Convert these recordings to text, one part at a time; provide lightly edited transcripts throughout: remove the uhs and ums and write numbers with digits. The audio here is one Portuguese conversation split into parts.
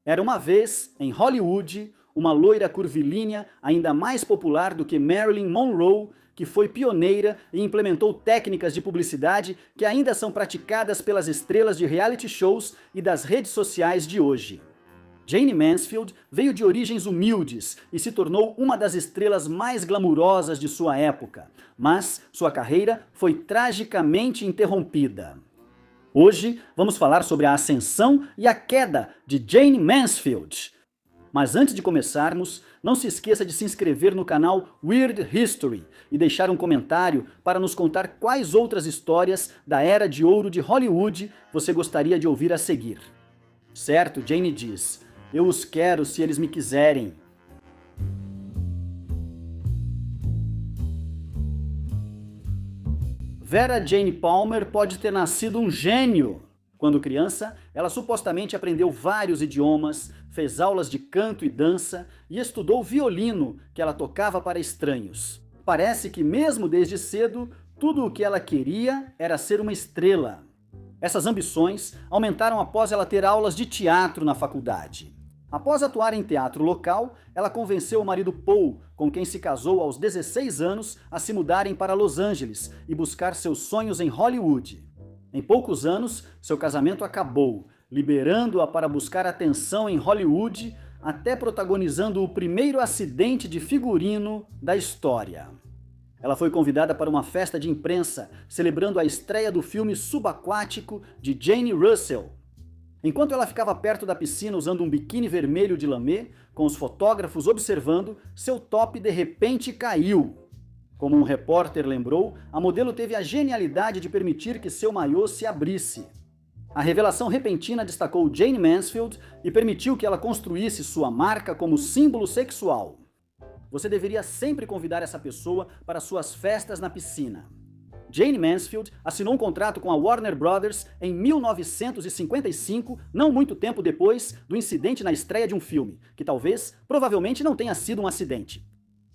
Era uma vez, em Hollywood, uma loira curvilínea ainda mais popular do que Marilyn Monroe, que foi pioneira e implementou técnicas de publicidade que ainda são praticadas pelas estrelas de reality shows e das redes sociais de hoje. Jayne Mansfield veio de origens humildes e se tornou uma das estrelas mais glamourosas de sua época, mas sua carreira foi tragicamente interrompida. Hoje vamos falar sobre a ascensão e a queda de Jayne Mansfield. Mas antes de começarmos, não se esqueça de se inscrever no canal Weird History e deixar um comentário para nos contar quais outras histórias da Era de Ouro de Hollywood você gostaria de ouvir a seguir. Certo, Jayne diz: "Eu os quero se eles me quiserem." Vera Jane Palmer pode ter nascido um gênio. Quando criança, ela supostamente aprendeu vários idiomas, fez aulas de canto e dança e estudou violino, que ela tocava para estranhos. Parece que mesmo desde cedo, tudo o que ela queria era ser uma estrela. Essas ambições aumentaram após ela ter aulas de teatro na faculdade. Após atuar em teatro local, ela convenceu o marido Paul, com quem se casou aos 16 anos, a se mudarem para Los Angeles e buscar seus sonhos em Hollywood. Em poucos anos, seu casamento acabou, liberando-a para buscar atenção em Hollywood, até protagonizando o primeiro acidente de figurino da história. Ela foi convidada para uma festa de imprensa, celebrando a estreia do filme subaquático de Jane Russell. Enquanto ela ficava perto da piscina usando um biquíni vermelho de lamê, com os fotógrafos observando, seu top de repente caiu. Como um repórter lembrou, a modelo teve a genialidade de permitir que seu maiô se abrisse. A revelação repentina destacou Jayne Mansfield e permitiu que ela construísse sua marca como símbolo sexual. Você deveria sempre convidar essa pessoa para suas festas na piscina. Jayne Mansfield assinou um contrato com a Warner Brothers em 1955, não muito tempo depois do incidente na estreia de um filme, que provavelmente não tenha sido um acidente.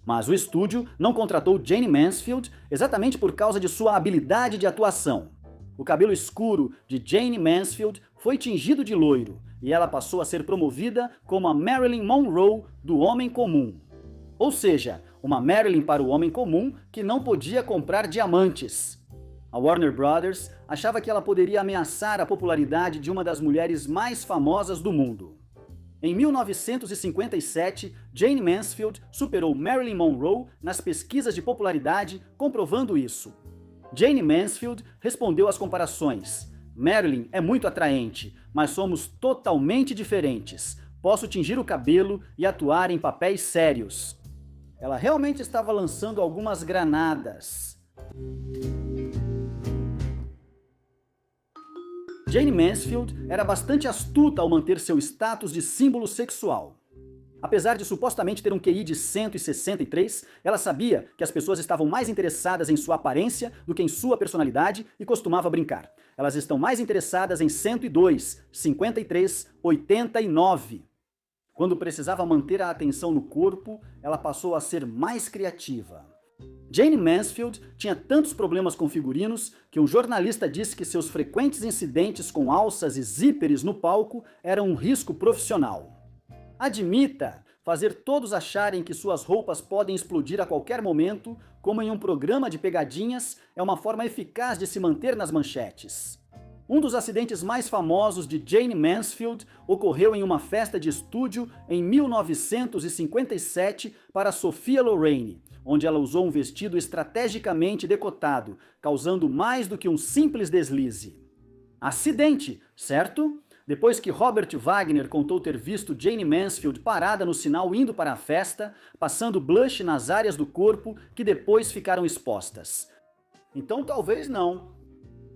Mas o estúdio não contratou Jayne Mansfield exatamente por causa de sua habilidade de atuação. O cabelo escuro de Jayne Mansfield foi tingido de loiro, e ela passou a ser promovida como a Marilyn Monroe do homem comum. Ou seja, uma Marilyn para o homem comum que não podia comprar diamantes. A Warner Brothers achava que ela poderia ameaçar a popularidade de uma das mulheres mais famosas do mundo. Em 1957, Jayne Mansfield superou Marilyn Monroe nas pesquisas de popularidade, comprovando isso. Jayne Mansfield respondeu às comparações: "Marilyn é muito atraente, mas somos totalmente diferentes. Posso tingir o cabelo e atuar em papéis sérios." Ela realmente estava lançando algumas granadas. Jayne Mansfield era bastante astuta ao manter seu status de símbolo sexual. Apesar de supostamente ter um QI de 163, ela sabia que as pessoas estavam mais interessadas em sua aparência do que em sua personalidade e costumava brincar: "Elas estão mais interessadas em 102, 53, 89. Quando precisava manter a atenção no corpo, ela passou a ser mais criativa. Jayne Mansfield tinha tantos problemas com figurinos que um jornalista disse que seus frequentes incidentes com alças e zíperes no palco eram um risco profissional. Admita, fazer todos acharem que suas roupas podem explodir a qualquer momento, como em um programa de pegadinhas, é uma forma eficaz de se manter nas manchetes. Um dos acidentes mais famosos de Jayne Mansfield ocorreu em uma festa de estúdio em 1957 para Sophia Loren, onde ela usou um vestido estrategicamente decotado, causando mais do que um simples deslize. Acidente, certo? Depois que Robert Wagner contou ter visto Jayne Mansfield parada no sinal indo para a festa, passando blush nas áreas do corpo que depois ficaram expostas. Então talvez não.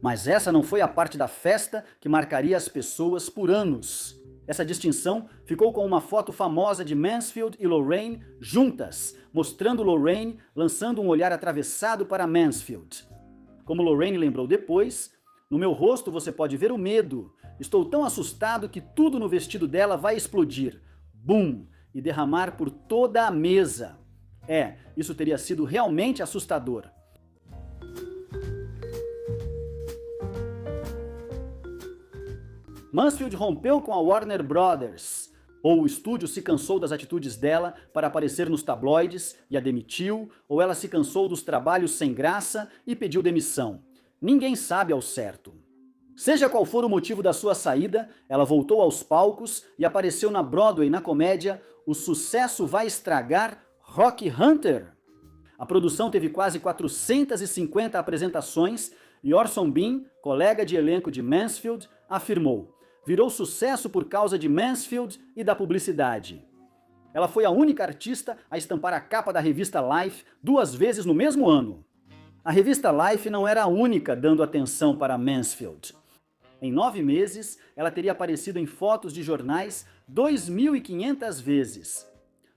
Mas essa não foi a parte da festa que marcaria as pessoas por anos. Essa distinção ficou com uma foto famosa de Mansfield e Loren juntas, mostrando Loren lançando um olhar atravessado para Mansfield. Como Loren lembrou depois, "No meu rosto você pode ver o medo. Estou tão assustado que tudo no vestido dela vai explodir. Bum! E derramar por toda a mesa. Isso teria sido realmente assustador." Mansfield rompeu com a Warner Brothers. Ou o estúdio se cansou das atitudes dela para aparecer nos tabloides e a demitiu, ou ela se cansou dos trabalhos sem graça e pediu demissão. Ninguém sabe ao certo. Seja qual for o motivo da sua saída, ela voltou aos palcos e apareceu na Broadway na comédia O Sucesso Vai Estragar Rock Hunter. A produção teve quase 450 apresentações e Orson Bean, colega de elenco de Mansfield, afirmou: virou sucesso por causa de Mansfield e da publicidade. Ela foi a única artista a estampar a capa da revista Life 2 vezes no mesmo ano. A revista Life não era a única dando atenção para Mansfield. Em 9 meses, ela teria aparecido em fotos de jornais 2.500 vezes.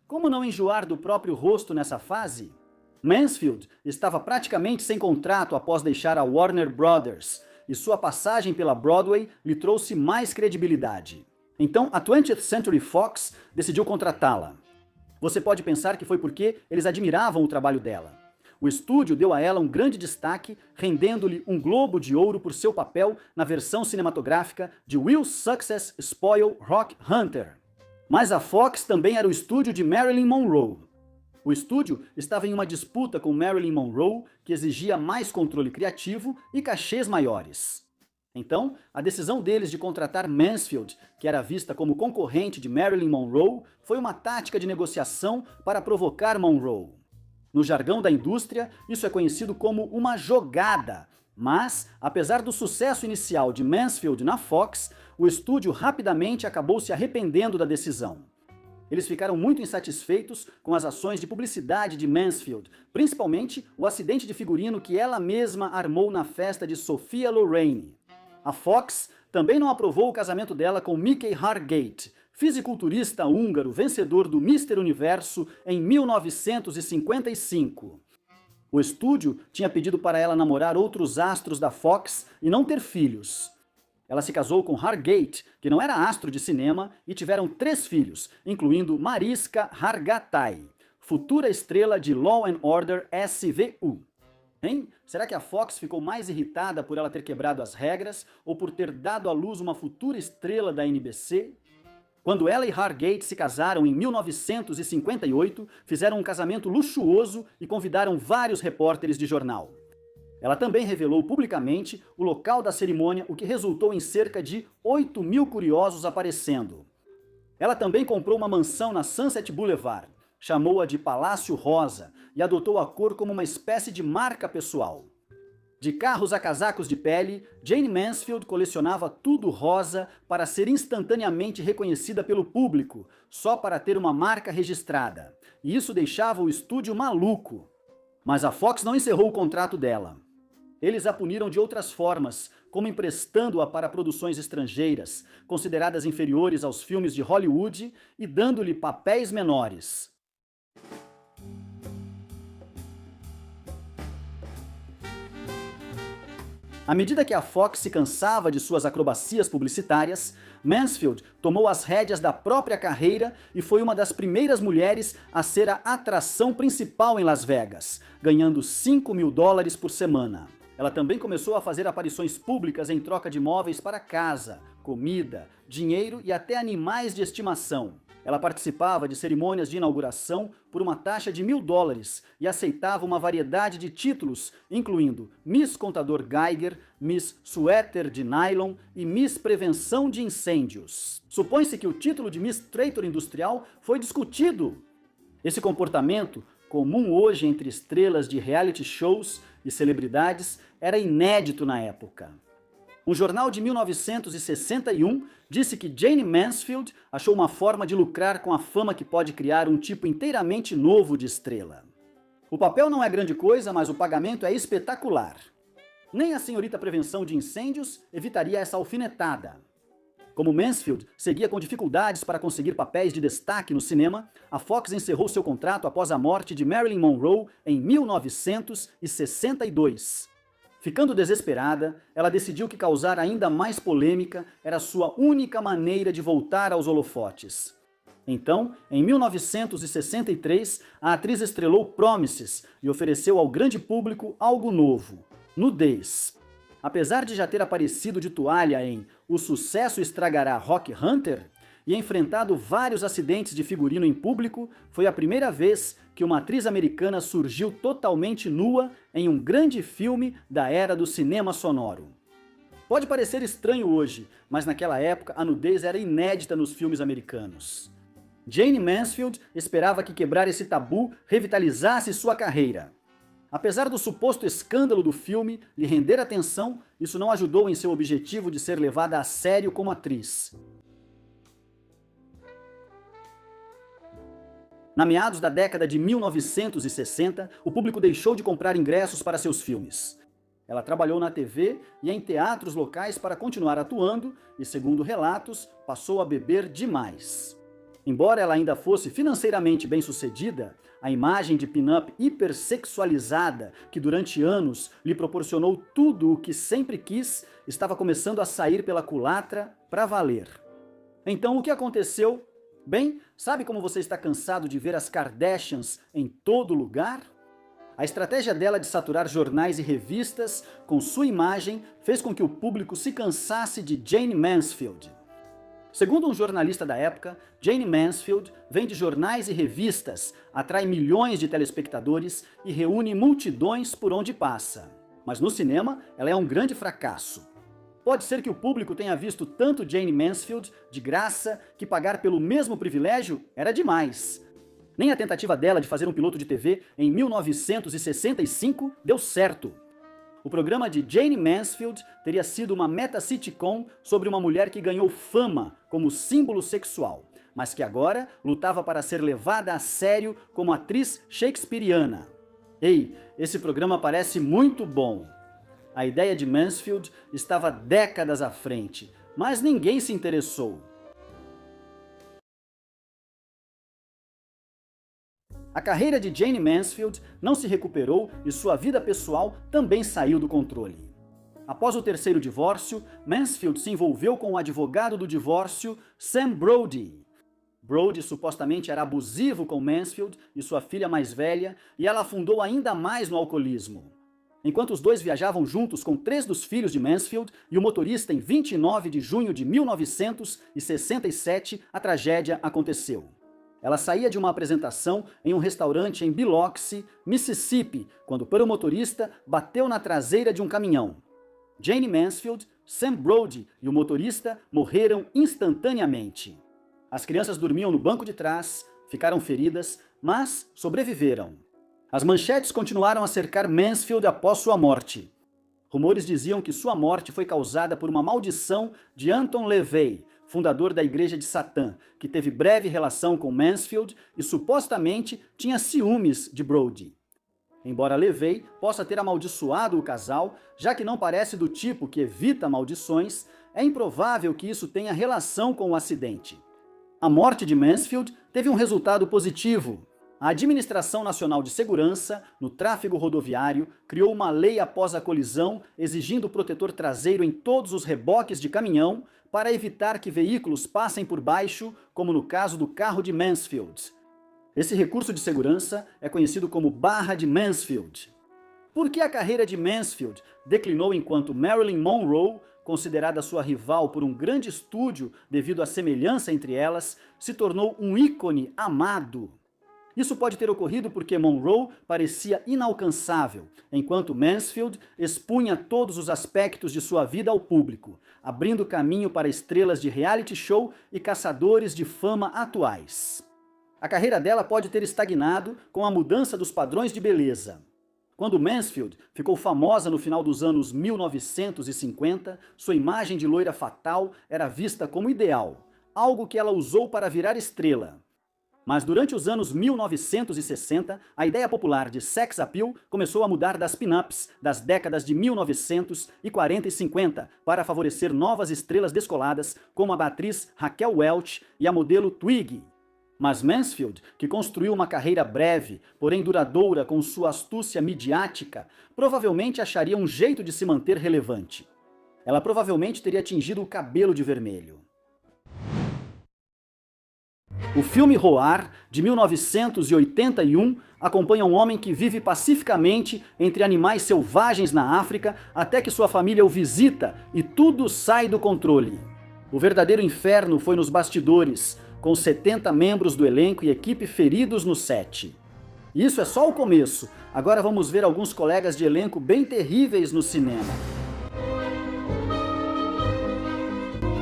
Como não enjoar do próprio rosto nessa fase? Mansfield estava praticamente sem contrato após deixar a Warner Brothers, e sua passagem pela Broadway lhe trouxe mais credibilidade. Então a 20th Century Fox decidiu contratá-la. Você pode pensar que foi porque eles admiravam o trabalho dela. O estúdio deu a ela um grande destaque, rendendo-lhe um Globo de Ouro por seu papel na versão cinematográfica de Will Success Spoil Rock Hunter. Mas a Fox também era o estúdio de Marilyn Monroe. O estúdio estava em uma disputa com Marilyn Monroe, que exigia mais controle criativo e cachês maiores. Então, a decisão deles de contratar Mansfield, que era vista como concorrente de Marilyn Monroe, foi uma tática de negociação para provocar Monroe. No jargão da indústria, isso é conhecido como uma jogada. Mas, apesar do sucesso inicial de Mansfield na Fox, o estúdio rapidamente acabou se arrependendo da decisão. Eles ficaram muito insatisfeitos com as ações de publicidade de Mansfield, principalmente o acidente de figurino que ela mesma armou na festa de Sophia Loren. A Fox também não aprovou o casamento dela com Mickey Hargate, fisiculturista húngaro vencedor do Mister Universo em 1955. O estúdio tinha pedido para ela namorar outros astros da Fox e não ter filhos. Ela se casou com Hargate, que não era astro de cinema, e tiveram 3 filhos, incluindo Mariska Hargitay, futura estrela de Law and Order SVU. Hein? Será que a Fox ficou mais irritada por ela ter quebrado as regras ou por ter dado à luz uma futura estrela da NBC? Quando ela e Hargate se casaram em 1958, fizeram um casamento luxuoso e convidaram vários repórteres de jornal. Ela também revelou publicamente o local da cerimônia, o que resultou em cerca de 8.000 curiosos aparecendo. Ela também comprou uma mansão na Sunset Boulevard, chamou-a de Palácio Rosa e adotou a cor como uma espécie de marca pessoal. De carros a casacos de pele, Jane Mansfield colecionava tudo rosa para ser instantaneamente reconhecida pelo público, só para ter uma marca registrada. E isso deixava o estúdio maluco. Mas a Fox não encerrou o contrato dela. Eles a puniram de outras formas, como emprestando-a para produções estrangeiras, consideradas inferiores aos filmes de Hollywood, e dando-lhe papéis menores. À medida que a Fox se cansava de suas acrobacias publicitárias, Mansfield tomou as rédeas da própria carreira e foi uma das primeiras mulheres a ser a atração principal em Las Vegas, ganhando $5.000 por semana. Ela também começou a fazer aparições públicas em troca de móveis para casa, comida, dinheiro e até animais de estimação. Ela participava de cerimônias de inauguração por uma taxa de $1.000 e aceitava uma variedade de títulos, incluindo Miss Contador Geiger, Miss Suéter de Nylon e Miss Prevenção de Incêndios. Supõe-se que o título de Miss Traitor Industrial foi discutido. Esse comportamento, comum hoje entre estrelas de reality shows e celebridades, era inédito na época. Um jornal de 1961 disse que Jane Mansfield achou uma forma de lucrar com a fama que pode criar um tipo inteiramente novo de estrela. O papel não é grande coisa, mas o pagamento é espetacular. Nem a senhorita Prevenção de Incêndios evitaria essa alfinetada. Como Mansfield seguia com dificuldades para conseguir papéis de destaque no cinema, a Fox encerrou seu contrato após a morte de Marilyn Monroe em 1962. Ficando desesperada, ela decidiu que causar ainda mais polêmica era sua única maneira de voltar aos holofotes. Então, em 1963, a atriz estrelou Promises e ofereceu ao grande público algo novo: nudez. Apesar de já ter aparecido de toalha em O Sucesso Estragará Rock Hunter, e enfrentado vários acidentes de figurino em público, foi a primeira vez que uma atriz americana surgiu totalmente nua em um grande filme da era do cinema sonoro. Pode parecer estranho hoje, mas naquela época a nudez era inédita nos filmes americanos. Jayne Mansfield esperava que quebrar esse tabu revitalizasse sua carreira. Apesar do suposto escândalo do filme lhe render atenção, isso não ajudou em seu objetivo de ser levada a sério como atriz. Na meados da década de 1960, o público deixou de comprar ingressos para seus filmes. Ela trabalhou na TV e em teatros locais para continuar atuando e, segundo relatos, passou a beber demais. Embora ela ainda fosse financeiramente bem-sucedida, a imagem de pin-up hipersexualizada, que durante anos lhe proporcionou tudo o que sempre quis, estava começando a sair pela culatra para valer. Então o que aconteceu? Bem, sabe como você está cansado de ver as Kardashians em todo lugar? A estratégia dela de saturar jornais e revistas com sua imagem fez com que o público se cansasse de Jayne Mansfield. Segundo um jornalista da época, Jayne Mansfield vende jornais e revistas, atrai milhões de telespectadores e reúne multidões por onde passa. Mas no cinema, ela é um grande fracasso. Pode ser que o público tenha visto tanto Jayne Mansfield de graça que pagar pelo mesmo privilégio era demais. Nem a tentativa dela de fazer um piloto de TV em 1965 deu certo. O programa de Jayne Mansfield teria sido uma meta-sitcom sobre uma mulher que ganhou fama como símbolo sexual, mas que agora lutava para ser levada a sério como atriz shakespeariana. Ei, esse programa parece muito bom. A ideia de Mansfield estava décadas à frente, mas ninguém se interessou. A carreira de Jayne Mansfield não se recuperou e sua vida pessoal também saiu do controle. Após o terceiro divórcio, Mansfield se envolveu com o advogado do divórcio, Sam Brody. Brody supostamente era abusivo com Mansfield e sua filha mais velha, e ela afundou ainda mais no alcoolismo. Enquanto os dois viajavam juntos com 3 dos filhos de Mansfield e o motorista em 29 de junho de 1967, a tragédia aconteceu. Ela saía de uma apresentação em um restaurante em Biloxi, Mississippi, quando o motorista bateu na traseira de um caminhão. Jayne Mansfield, Sam Brody e o motorista morreram instantaneamente. As crianças dormiam no banco de trás, ficaram feridas, mas sobreviveram. As manchetes continuaram a cercar Mansfield após sua morte. Rumores diziam que sua morte foi causada por uma maldição de Anton LaVey, fundador da Igreja de Satã, que teve breve relação com Mansfield e supostamente tinha ciúmes de Brody. Embora LaVey possa ter amaldiçoado o casal, já que não parece do tipo que evita maldições, é improvável que isso tenha relação com o acidente. A morte de Mansfield teve um resultado positivo. A Administração Nacional de Segurança, no tráfego rodoviário, criou uma lei após a colisão exigindo protetor traseiro em todos os reboques de caminhão para evitar que veículos passem por baixo, como no caso do carro de Mansfield. Esse recurso de segurança é conhecido como Barra de Mansfield. Por que a carreira de Mansfield declinou enquanto Marilyn Monroe, considerada sua rival por um grande estúdio devido à semelhança entre elas, se tornou um ícone amado? Isso pode ter ocorrido porque Monroe parecia inalcançável, enquanto Mansfield expunha todos os aspectos de sua vida ao público, abrindo caminho para estrelas de reality show e caçadores de fama atuais. A carreira dela pode ter estagnado com a mudança dos padrões de beleza. Quando Mansfield ficou famosa no final dos anos 1950, sua imagem de loira fatal era vista como ideal, algo que ela usou para virar estrela. Mas durante os anos 1960, a ideia popular de sex appeal começou a mudar das pin-ups das décadas de 1940 e 50 para favorecer novas estrelas descoladas como a atriz Raquel Welch e a modelo Twiggy. Mas Mansfield, que construiu uma carreira breve, porém duradoura com sua astúcia midiática, provavelmente acharia um jeito de se manter relevante. Ela provavelmente teria tingido o cabelo de vermelho. O filme Roar, de 1981, acompanha um homem que vive pacificamente entre animais selvagens na África até que sua família o visita e tudo sai do controle. O verdadeiro inferno foi nos bastidores, com 70 membros do elenco e equipe feridos no set. Isso é só o começo. Agora vamos ver alguns colegas de elenco bem terríveis no cinema.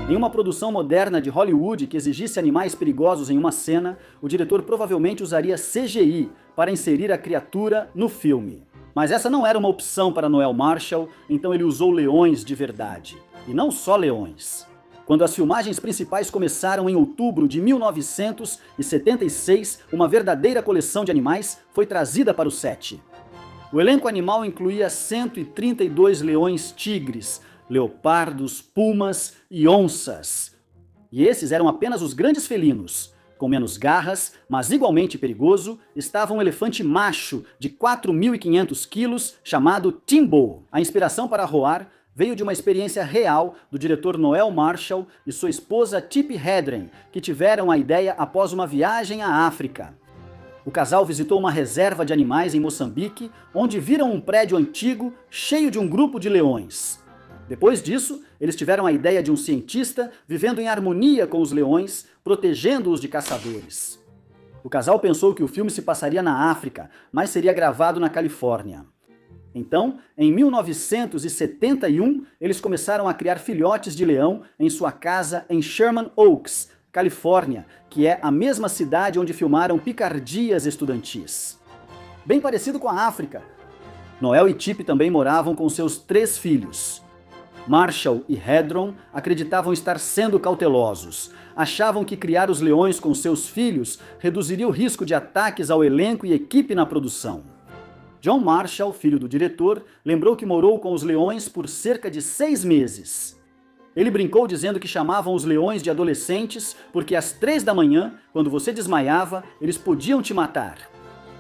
Em uma produção moderna de Hollywood que exigisse animais perigosos em uma cena, o diretor provavelmente usaria CGI para inserir a criatura no filme. Mas essa não era uma opção para Noel Marshall, então ele usou leões de verdade. E não só leões. Quando as filmagens principais começaram em outubro de 1976, uma verdadeira coleção de animais foi trazida para o set. O elenco animal incluía 132 leões-tigres, leopardos, pumas e onças. E esses eram apenas os grandes felinos. Com menos garras, mas igualmente perigoso, estava um elefante macho de 4.500 quilos chamado Timbo. A inspiração para Roar veio de uma experiência real do diretor Noel Marshall e sua esposa Tippi Hedren, que tiveram a ideia após uma viagem à África. O casal visitou uma reserva de animais em Moçambique, onde viram um prédio antigo cheio de um grupo de leões. Depois disso, eles tiveram a ideia de um cientista vivendo em harmonia com os leões, protegendo-os de caçadores. O casal pensou que o filme se passaria na África, mas seria gravado na Califórnia. Então, em 1971, eles começaram a criar filhotes de leão em sua casa em Sherman Oaks, Califórnia, que é a mesma cidade onde filmaram Picardias Estudantis. Bem parecido com a África. Noel e Tippi também moravam com seus 3 filhos. Marshall e Hedron acreditavam estar sendo cautelosos. Achavam que criar os leões com seus filhos reduziria o risco de ataques ao elenco e equipe na produção. John Marshall, filho do diretor, lembrou que morou com os leões por cerca de 6 meses. Ele brincou dizendo que chamavam os leões de adolescentes porque às 3 da manhã, quando você desmaiava, eles podiam te matar.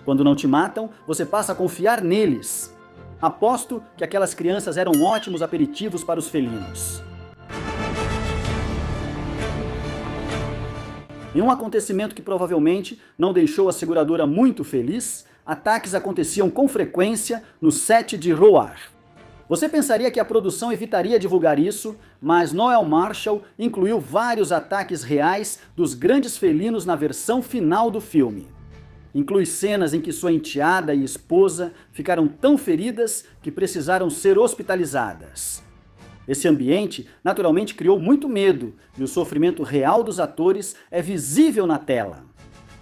Quando não te matam, você passa a confiar neles. Aposto que aquelas crianças eram ótimos aperitivos para os felinos. Em um acontecimento que provavelmente não deixou a seguradora muito feliz, ataques aconteciam com frequência no set de Roar. Você pensaria que a produção evitaria divulgar isso, mas Noel Marshall incluiu vários ataques reais dos grandes felinos na versão final do filme. Inclui cenas em que sua enteada e esposa ficaram tão feridas que precisaram ser hospitalizadas. Esse ambiente naturalmente criou muito medo e o sofrimento real dos atores é visível na tela.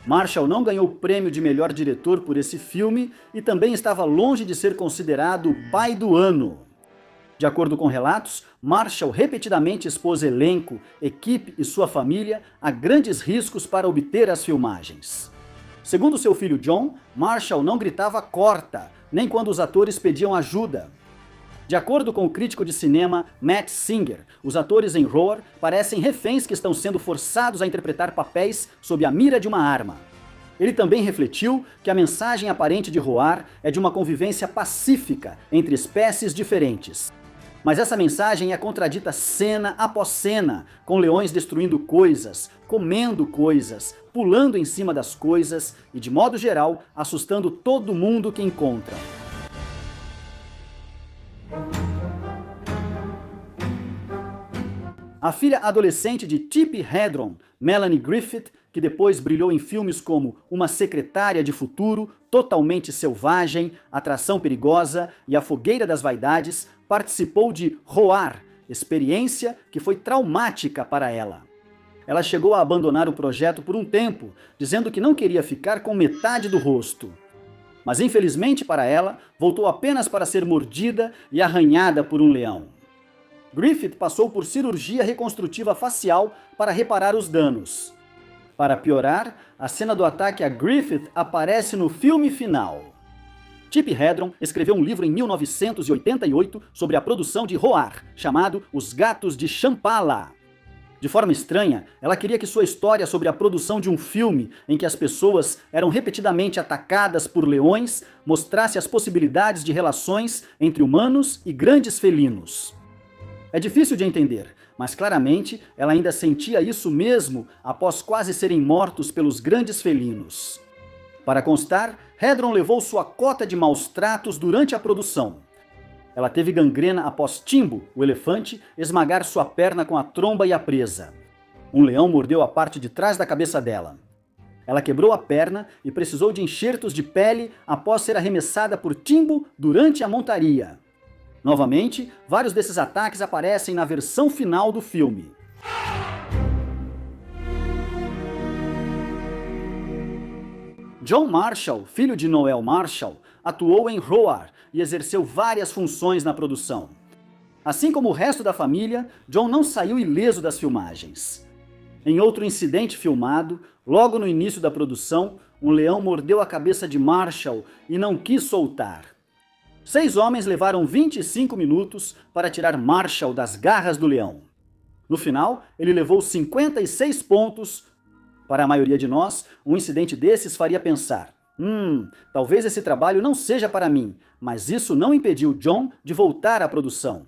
Marshall não ganhou o prêmio de melhor diretor por esse filme e também estava longe de ser considerado o pai do ano. De acordo com relatos, Marshall repetidamente expôs elenco, equipe e sua família a grandes riscos para obter as filmagens. Segundo seu filho John, Marshall não gritava "corta", nem quando os atores pediam ajuda. De acordo com o crítico de cinema Matt Singer, os atores em Roar parecem reféns que estão sendo forçados a interpretar papéis sob a mira de uma arma. Ele também refletiu que a mensagem aparente de Roar é de uma convivência pacífica entre espécies diferentes. Mas essa mensagem é contradita cena após cena, com leões destruindo coisas, comendo coisas, pulando em cima das coisas e, de modo geral, assustando todo mundo que encontram. A filha adolescente de Tippi Hedren, Melanie Griffith, que depois brilhou em filmes como Uma Secretária de Futuro, Totalmente Selvagem, Atração Perigosa e A Fogueira das Vaidades, participou de Roar, experiência que foi traumática para ela. Ela chegou a abandonar o projeto por um tempo, dizendo que não queria ficar com metade do rosto. Mas infelizmente para ela, voltou apenas para ser mordida e arranhada por um leão. Griffith passou por cirurgia reconstrutiva facial para reparar os danos. Para piorar, a cena do ataque a Griffith aparece no filme final. Tippi Hedren escreveu um livro em 1988 sobre a produção de Roar, chamado Os Gatos de Shambhala. De forma estranha, ela queria que sua história sobre a produção de um filme em que as pessoas eram repetidamente atacadas por leões mostrasse as possibilidades de relações entre humanos e grandes felinos. É difícil de entender, mas claramente ela ainda sentia isso mesmo após quase serem mortos pelos grandes felinos. Para constar, Hedren levou sua cota de maus tratos durante a produção. Ela teve gangrena após Timbo, o elefante, esmagar sua perna com a tromba e a presa. Um leão mordeu a parte de trás da cabeça dela. Ela quebrou a perna e precisou de enxertos de pele após ser arremessada por Timbo durante a montaria. Novamente, vários desses ataques aparecem na versão final do filme. John Marshall, filho de Noel Marshall, atuou em Roar e exerceu várias funções na produção. Assim como o resto da família, John não saiu ileso das filmagens. Em outro incidente filmado, logo no início da produção, um leão mordeu a cabeça de Marshall e não quis soltar. 6 homens levaram 25 minutos para tirar Marshall das garras do leão. No final, ele levou 56 pontos. Para a maioria de nós, um incidente desses faria pensar: talvez esse trabalho não seja para mim, mas isso não impediu John de voltar à produção.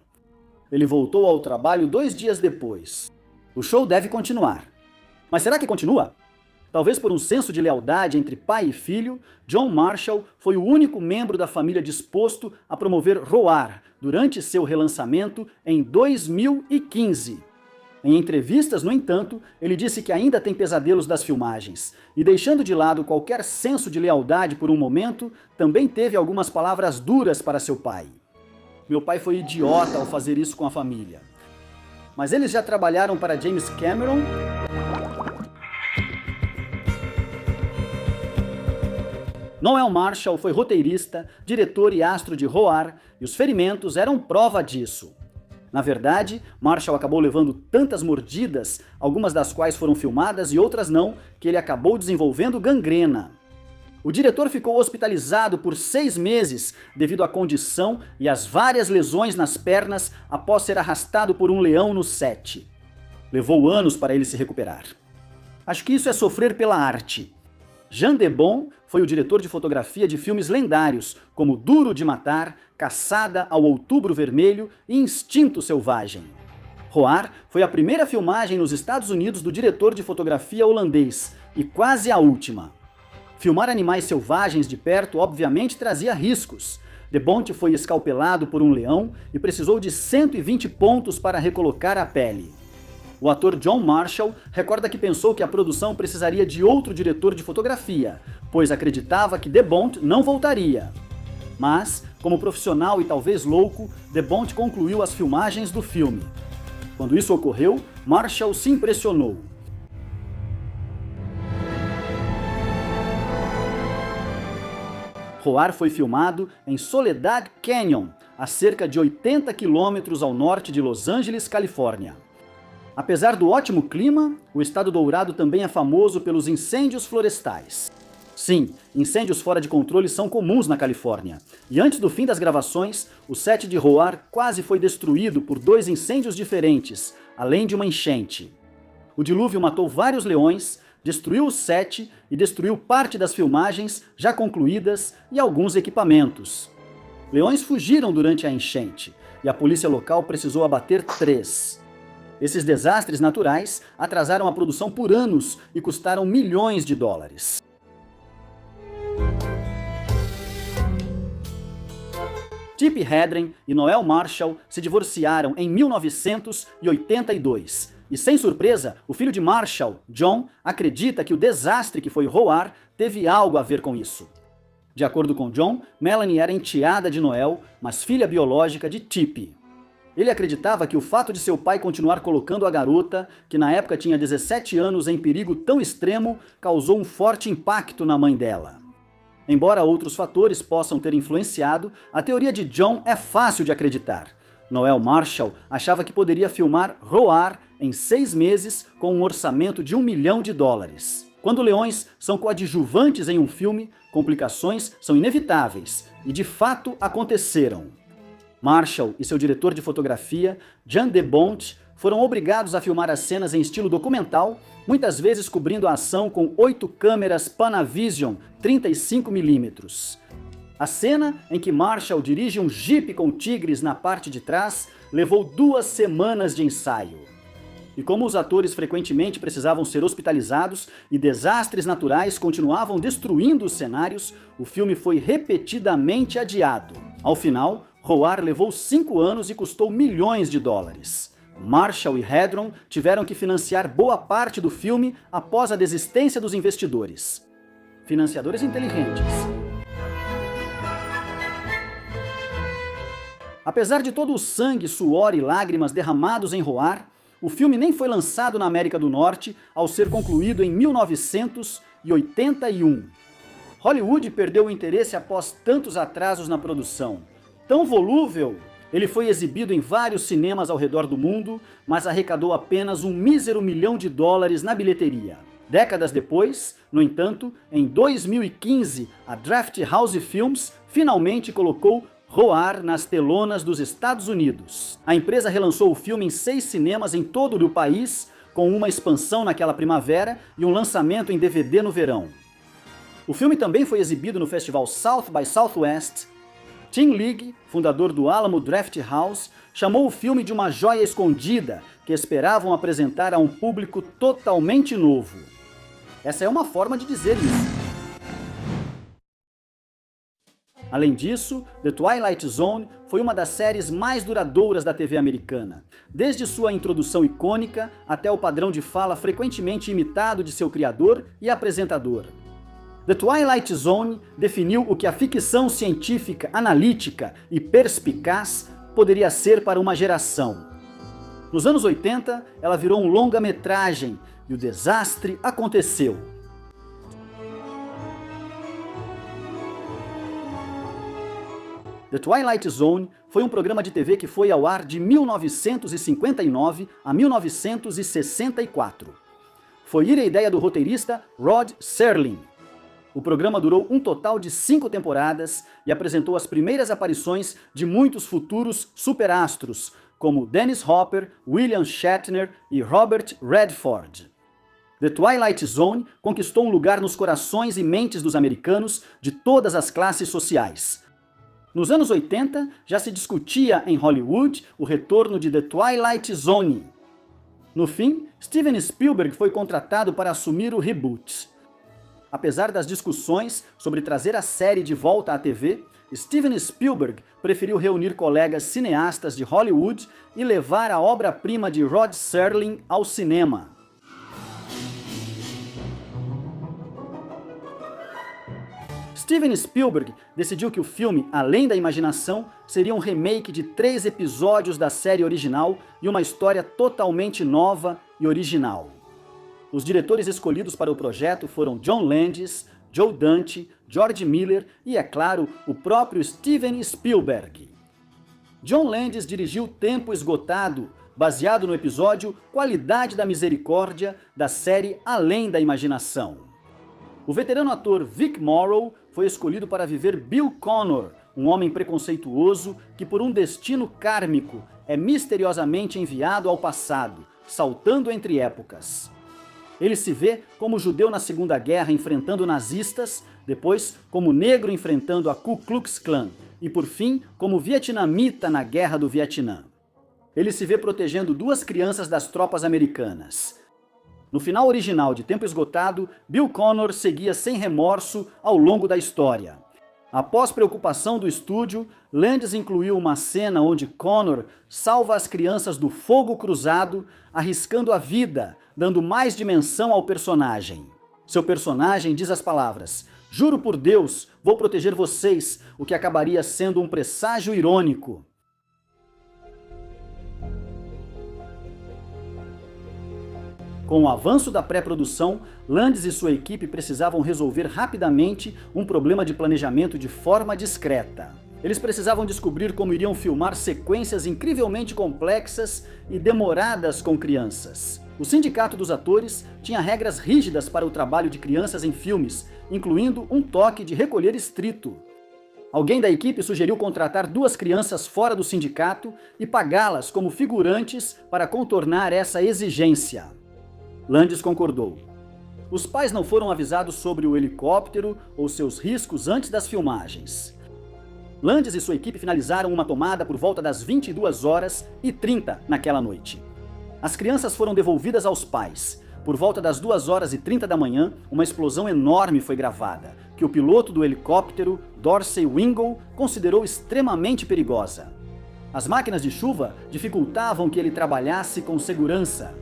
Ele voltou ao trabalho 2 dias depois. O show deve continuar. Mas será que continua? Talvez por um senso de lealdade entre pai e filho, John Marshall foi o único membro da família disposto a promover Roar durante seu relançamento em 2015. Em entrevistas, no entanto, ele disse que ainda tem pesadelos das filmagens, e deixando de lado qualquer senso de lealdade por um momento, também teve algumas palavras duras para seu pai. Meu pai foi idiota ao fazer isso com a família. Mas eles já trabalharam para James Cameron. Noel Marshall foi roteirista, diretor e astro de Roar, e os ferimentos eram prova disso. Na verdade, Marshall acabou levando tantas mordidas, algumas das quais foram filmadas e outras não, que ele acabou desenvolvendo gangrena. O diretor ficou hospitalizado por 6 meses devido à condição e às várias lesões nas pernas após ser arrastado por um leão no set. Levou anos para ele se recuperar. Acho que isso é sofrer pela arte. Jean Debon foi o diretor de fotografia de filmes lendários, como Duro de Matar, Caçada ao Outubro Vermelho e Instinto Selvagem. Roar foi a primeira filmagem nos Estados Unidos do diretor de fotografia holandês, e quase a última. Filmar animais selvagens de perto obviamente trazia riscos. Debon foi escalpelado por um leão e precisou de 120 pontos para recolocar a pele. O ator John Marshall recorda que pensou que a produção precisaria de outro diretor de fotografia, pois acreditava que Debon não voltaria. Mas, como profissional e talvez louco, Debon concluiu as filmagens do filme. Quando isso ocorreu, Marshall se impressionou. Roar foi filmado em Soledad Canyon, a cerca de 80 quilômetros ao norte de Los Angeles, Califórnia. Apesar do ótimo clima, o estado dourado também é famoso pelos incêndios florestais. Sim, incêndios fora de controle são comuns na Califórnia. E antes do fim das gravações, o set de Roar quase foi destruído por 2 incêndios diferentes, além de uma enchente. O dilúvio matou vários leões, destruiu o set e destruiu parte das filmagens já concluídas e alguns equipamentos. Leões fugiram durante a enchente e a polícia local precisou abater 3. Esses desastres naturais atrasaram a produção por anos e custaram milhões de dólares. Tippi Hedren e Noel Marshall se divorciaram em 1982. E sem surpresa, o filho de Marshall, John, acredita que o desastre que foi Roar teve algo a ver com isso. De acordo com John, Melanie era enteada de Noel, mas filha biológica de Tippi. Ele acreditava que o fato de seu pai continuar colocando a garota, que na época tinha 17 anos, em perigo tão extremo, causou um forte impacto na mãe dela. Embora outros fatores possam ter influenciado, a teoria de John é fácil de acreditar. Noel Marshall achava que poderia filmar Roar em 6 meses com um orçamento de $1 milhão. Quando leões são coadjuvantes em um filme, complicações são inevitáveis, e de fato aconteceram. Marshall e seu diretor de fotografia, Jean Debon, foram obrigados a filmar as cenas em estilo documental, muitas vezes cobrindo a ação com 8 câmeras Panavision 35mm. A cena em que Marshall dirige um Jeep com tigres na parte de trás levou 2 semanas de ensaio. E como os atores frequentemente precisavam ser hospitalizados e desastres naturais continuavam destruindo os cenários, o filme foi repetidamente adiado. Ao final, Roar levou 5 anos e custou milhões de dólares. Marshall e Hedron tiveram que financiar boa parte do filme após a desistência dos investidores. Financiadores inteligentes. Apesar de todo o sangue, suor e lágrimas derramados em Roar, o filme nem foi lançado na América do Norte ao ser concluído em 1981. Hollywood perdeu o interesse após tantos atrasos na produção. Tão volúvel, ele foi exibido em vários cinemas ao redor do mundo, mas arrecadou apenas um mísero $1 milhão na bilheteria. Décadas depois, no entanto, em 2015, a Drafthouse Films finalmente colocou Roar nas telonas dos Estados Unidos. A empresa relançou o filme em 6 cinemas em todo o país, com uma expansão naquela primavera e um lançamento em DVD no verão. O filme também foi exibido no festival South by Southwest. Tim League, fundador do Alamo Drafthouse, chamou o filme de uma joia escondida que esperavam apresentar a um público totalmente novo. Essa é uma forma de dizer isso. Além disso, The Twilight Zone foi uma das séries mais duradouras da TV americana, desde sua introdução icônica até o padrão de fala frequentemente imitado de seu criador e apresentador. The Twilight Zone definiu o que a ficção científica, analítica e perspicaz poderia ser para uma geração. Nos anos 80, ela virou um longa-metragem e o desastre aconteceu. The Twilight Zone foi um programa de TV que foi ao ar de 1959 a 1964. Foi ideia do roteirista Rod Serling. O programa durou um total de 5 temporadas e apresentou as primeiras aparições de muitos futuros superastros, como Dennis Hopper, William Shatner e Robert Redford. The Twilight Zone conquistou um lugar nos corações e mentes dos americanos de todas as classes sociais. Nos anos 80, já se discutia em Hollywood o retorno de The Twilight Zone. No fim, Steven Spielberg foi contratado para assumir o reboot. Apesar das discussões sobre trazer a série de volta à TV, Steven Spielberg preferiu reunir colegas cineastas de Hollywood e levar a obra-prima de Rod Serling ao cinema. Steven Spielberg decidiu que o filme, além da imaginação, seria um remake de 3 episódios da série original e uma história totalmente nova e original. Os diretores escolhidos para o projeto foram John Landis, Joe Dante, George Miller e, é claro, o próprio Steven Spielberg. John Landis dirigiu Tempo Esgotado, baseado no episódio Qualidade da Misericórdia da série Além da Imaginação. O veterano ator Vic Morrow foi escolhido para viver Bill Connor, um homem preconceituoso que por um destino kármico é misteriosamente enviado ao passado, saltando entre épocas. Ele se vê como judeu na Segunda Guerra enfrentando nazistas, depois como negro enfrentando a Ku Klux Klan e por fim como vietnamita na Guerra do Vietnã. Ele se vê protegendo 2 crianças das tropas americanas. No final original de Tempo Esgotado, Bill Connor seguia sem remorso ao longo da história. Após preocupação do estúdio, Landis incluiu uma cena onde Connor salva as crianças do fogo cruzado, arriscando a vida, dando mais dimensão ao personagem. Seu personagem diz as palavras: "Juro por Deus, vou proteger vocês", o que acabaria sendo um presságio irônico. Com o avanço da pré-produção, Landis e sua equipe precisavam resolver rapidamente um problema de planejamento de forma discreta. Eles precisavam descobrir como iriam filmar sequências incrivelmente complexas e demoradas com crianças. O Sindicato dos Atores tinha regras rígidas para o trabalho de crianças em filmes, incluindo um toque de recolher estrito. Alguém da equipe sugeriu contratar 2 crianças fora do sindicato e pagá-las como figurantes para contornar essa exigência. Landis concordou. Os pais não foram avisados sobre o helicóptero ou seus riscos antes das filmagens. Landis e sua equipe finalizaram uma tomada por volta das 22h30 naquela noite. As crianças foram devolvidas aos pais. Por volta das 2h30 da manhã, uma explosão enorme foi gravada, que o piloto do helicóptero, Dorsey Wingo, considerou extremamente perigosa. As máquinas de chuva dificultavam que ele trabalhasse com segurança.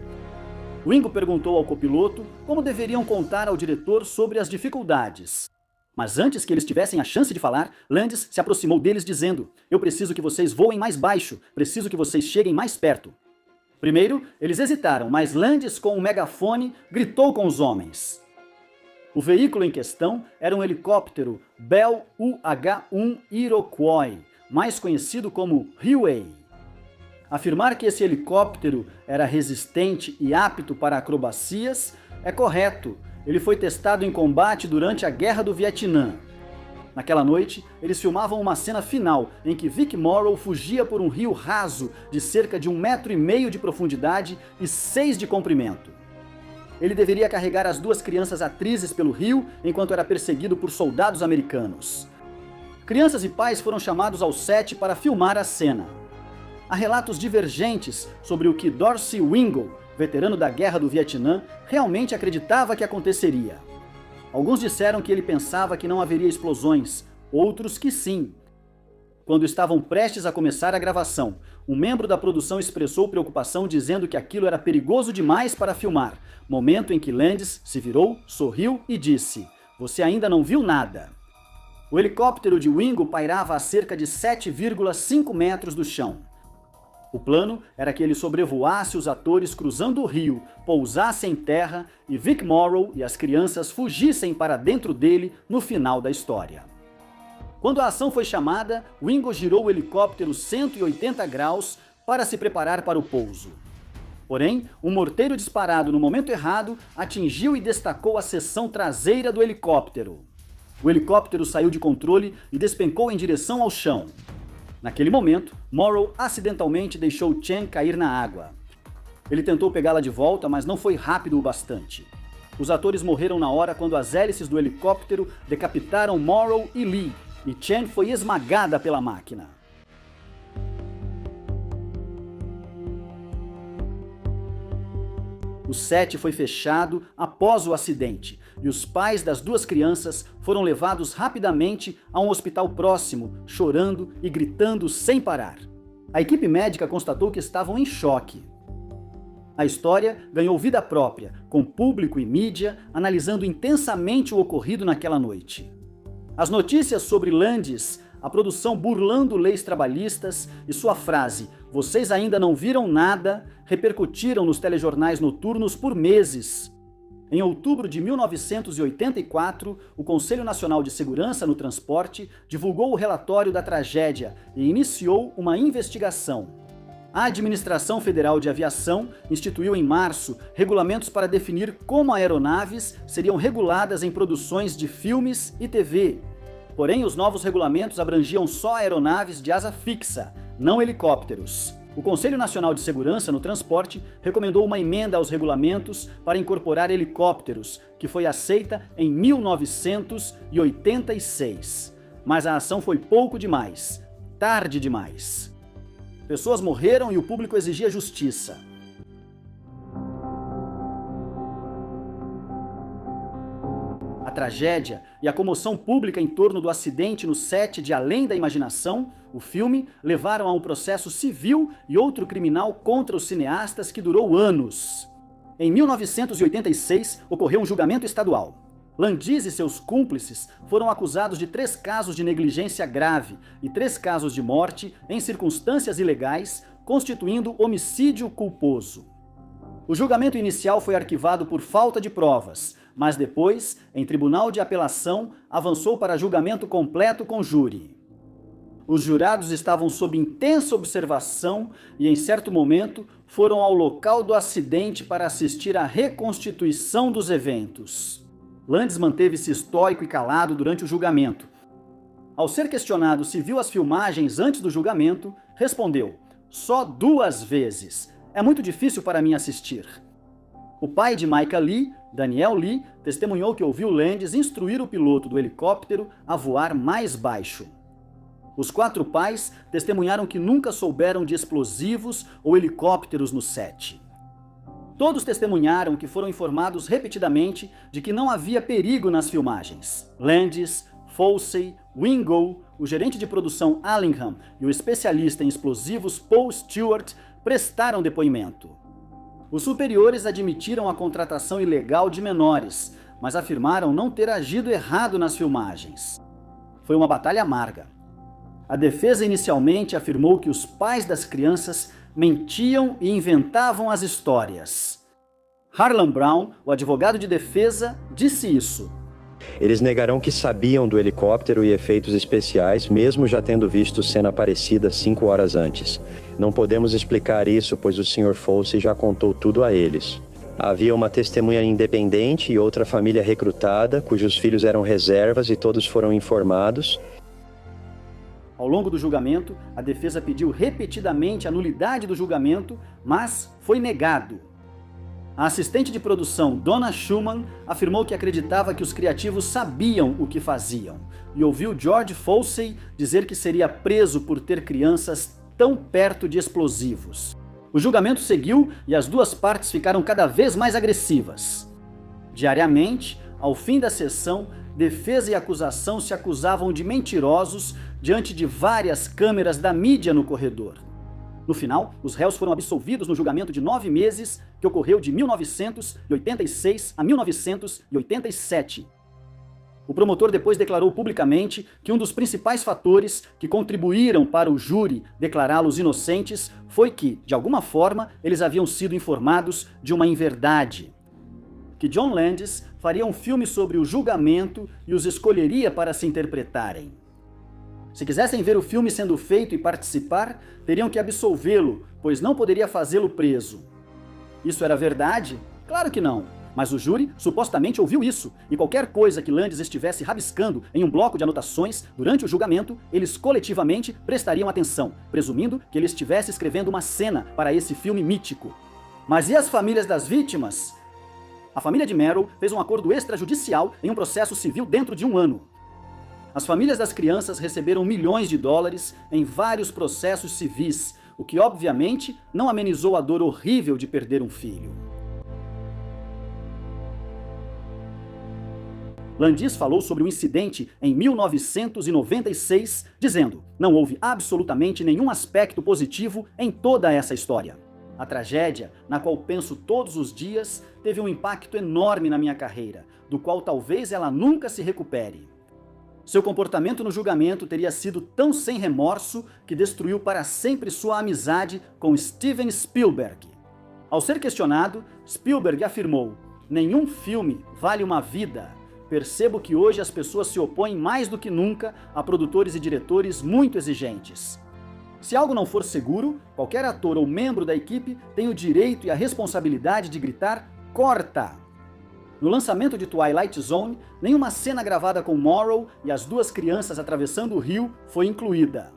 Wingo perguntou ao copiloto como deveriam contar ao diretor sobre as dificuldades. Mas antes que eles tivessem a chance de falar, Landis se aproximou deles dizendo: "Eu preciso que vocês voem mais baixo, preciso que vocês cheguem mais perto." Primeiro, eles hesitaram, mas Landis, com um megafone, gritou com os homens. O veículo em questão era um helicóptero Bell UH-1 Iroquois, mais conhecido como Huey. Afirmar que esse helicóptero era resistente e apto para acrobacias é correto. Ele foi testado em combate durante a Guerra do Vietnã. Naquela noite, eles filmavam uma cena final em que Vic Morrow fugia por um rio raso de cerca de 1,5 metros de profundidade e 6 de comprimento. Ele deveria carregar as duas crianças atrizes pelo rio enquanto era perseguido por soldados americanos. Crianças e pais foram chamados ao set para filmar a cena. Há relatos divergentes sobre o que Dorsey Wingo, veterano da Guerra do Vietnã, realmente acreditava que aconteceria. Alguns disseram que ele pensava que não haveria explosões, outros que sim. Quando estavam prestes a começar a gravação, um membro da produção expressou preocupação dizendo que aquilo era perigoso demais para filmar, momento em que Landis se virou, sorriu e disse: "Você ainda não viu nada." O helicóptero de Wingo pairava a cerca de 7,5 metros do chão. O plano era que ele sobrevoasse os atores cruzando o rio, pousasse em terra e Vic Morrow e as crianças fugissem para dentro dele no final da história. Quando a ação foi chamada, Wingo girou o helicóptero 180 graus para se preparar para o pouso. Porém, um morteiro disparado no momento errado atingiu e destacou a seção traseira do helicóptero. O helicóptero saiu de controle e despencou em direção ao chão. Naquele momento, Morrow acidentalmente deixou Chen cair na água. Ele tentou pegá-la de volta, mas não foi rápido o bastante. Os atores morreram na hora quando as hélices do helicóptero decapitaram Morrow e Lee, e Chen foi esmagada pela máquina. O set foi fechado após o acidente e os pais das duas crianças foram levados rapidamente a um hospital próximo, chorando e gritando sem parar. A equipe médica constatou que estavam em choque. A história ganhou vida própria, com público e mídia analisando intensamente o ocorrido naquela noite. As notícias sobre Landis, a produção burlando leis trabalhistas e sua frase "Vocês ainda não viram nada" repercutiram nos telejornais noturnos por meses. Em outubro de 1984, o Conselho Nacional de Segurança no Transporte divulgou o relatório da tragédia e iniciou uma investigação. A Administração Federal de Aviação instituiu em março regulamentos para definir como aeronaves seriam reguladas em produções de filmes e TV. Porém, os novos regulamentos abrangiam só aeronaves de asa fixa, não helicópteros. O Conselho Nacional de Segurança no Transporte recomendou uma emenda aos regulamentos para incorporar helicópteros, que foi aceita em 1986. Mas a ação foi pouco demais, tarde demais. Pessoas morreram e o público exigia justiça. A tragédia e a comoção pública em torno do acidente no set de Além da Imaginação, o filme, levaram a um processo civil e outro criminal contra os cineastas que durou anos. Em 1986, ocorreu um julgamento estadual. Landis e seus cúmplices foram acusados de 3 casos de negligência grave e 3 casos de morte em circunstâncias ilegais, constituindo homicídio culposo. O julgamento inicial foi arquivado por falta de provas, mas depois, em tribunal de apelação, avançou para julgamento completo com júri. Os jurados estavam sob intensa observação e, em certo momento, foram ao local do acidente para assistir à reconstituição dos eventos. Landis manteve-se estoico e calado durante o julgamento. Ao ser questionado se viu as filmagens antes do julgamento, respondeu: "Só 2 vezes. É muito difícil para mim assistir." O pai de Michael Lee, Daniel Lee, testemunhou que ouviu Landis instruir o piloto do helicóptero a voar mais baixo. Os 4 pais testemunharam que nunca souberam de explosivos ou helicópteros no set. Todos testemunharam que foram informados repetidamente de que não havia perigo nas filmagens. Landis, Folsey, Wingo, o gerente de produção Allingham e o especialista em explosivos Paul Stewart prestaram depoimento. Os superiores admitiram a contratação ilegal de menores, mas afirmaram não ter agido errado nas filmagens. Foi uma batalha amarga. A defesa inicialmente afirmou que os pais das crianças mentiam e inventavam as histórias. Harlan Brown, o advogado de defesa, disse isso. Eles negarão que sabiam do helicóptero e efeitos especiais, mesmo já tendo visto cena parecida 5 horas antes. Não podemos explicar isso, pois o Sr. Folsey já contou tudo a eles. Havia uma testemunha independente e outra família recrutada, cujos filhos eram reservas e todos foram informados. Ao longo do julgamento, a defesa pediu repetidamente a nulidade do julgamento, mas foi negado. A assistente de produção, Donna Schumann, afirmou que acreditava que os criativos sabiam o que faziam e ouviu George Folsey dizer que seria preso por ter crianças tão perto de explosivos. O julgamento seguiu e as duas partes ficaram cada vez mais agressivas. Diariamente, ao fim da sessão, defesa e acusação se acusavam de mentirosos diante de várias câmeras da mídia no corredor. No final, os réus foram absolvidos no julgamento de 9 meses, que ocorreu de 1986 a 1987. O promotor depois declarou publicamente que um dos principais fatores que contribuíram para o júri declará-los inocentes foi que, de alguma forma, eles haviam sido informados de uma inverdade. Que John Landis faria um filme sobre o julgamento e os escolheria para se interpretarem. Se quisessem ver o filme sendo feito e participar, teriam que absolvê-lo, pois não poderia fazê-lo preso. Isso era verdade? Claro que não. Mas o júri supostamente ouviu isso, e qualquer coisa que Landis estivesse rabiscando em um bloco de anotações durante o julgamento, eles coletivamente prestariam atenção, presumindo que ele estivesse escrevendo uma cena para esse filme mítico. Mas e as famílias das vítimas? A família de Merrill fez um acordo extrajudicial em um processo civil dentro de um ano. As famílias das crianças receberam milhões de dólares em vários processos civis, o que obviamente não amenizou a dor horrível de perder um filho. Landis falou sobre o incidente em 1996, dizendo: "Não houve absolutamente nenhum aspecto positivo em toda essa história. A tragédia, na qual penso todos os dias, teve um impacto enorme na minha carreira, do qual talvez ela nunca se recupere. Seu comportamento no julgamento teria sido tão sem remorso que destruiu para sempre sua amizade com Steven Spielberg." Ao ser questionado, Spielberg afirmou: "Nenhum filme vale uma vida. Percebo que hoje as pessoas se opõem mais do que nunca a produtores e diretores muito exigentes. Se algo não for seguro, qualquer ator ou membro da equipe tem o direito e a responsabilidade de gritar: 'Corta!'" No lançamento de Twilight Zone, nenhuma cena gravada com Morrow e as duas crianças atravessando o rio foi incluída.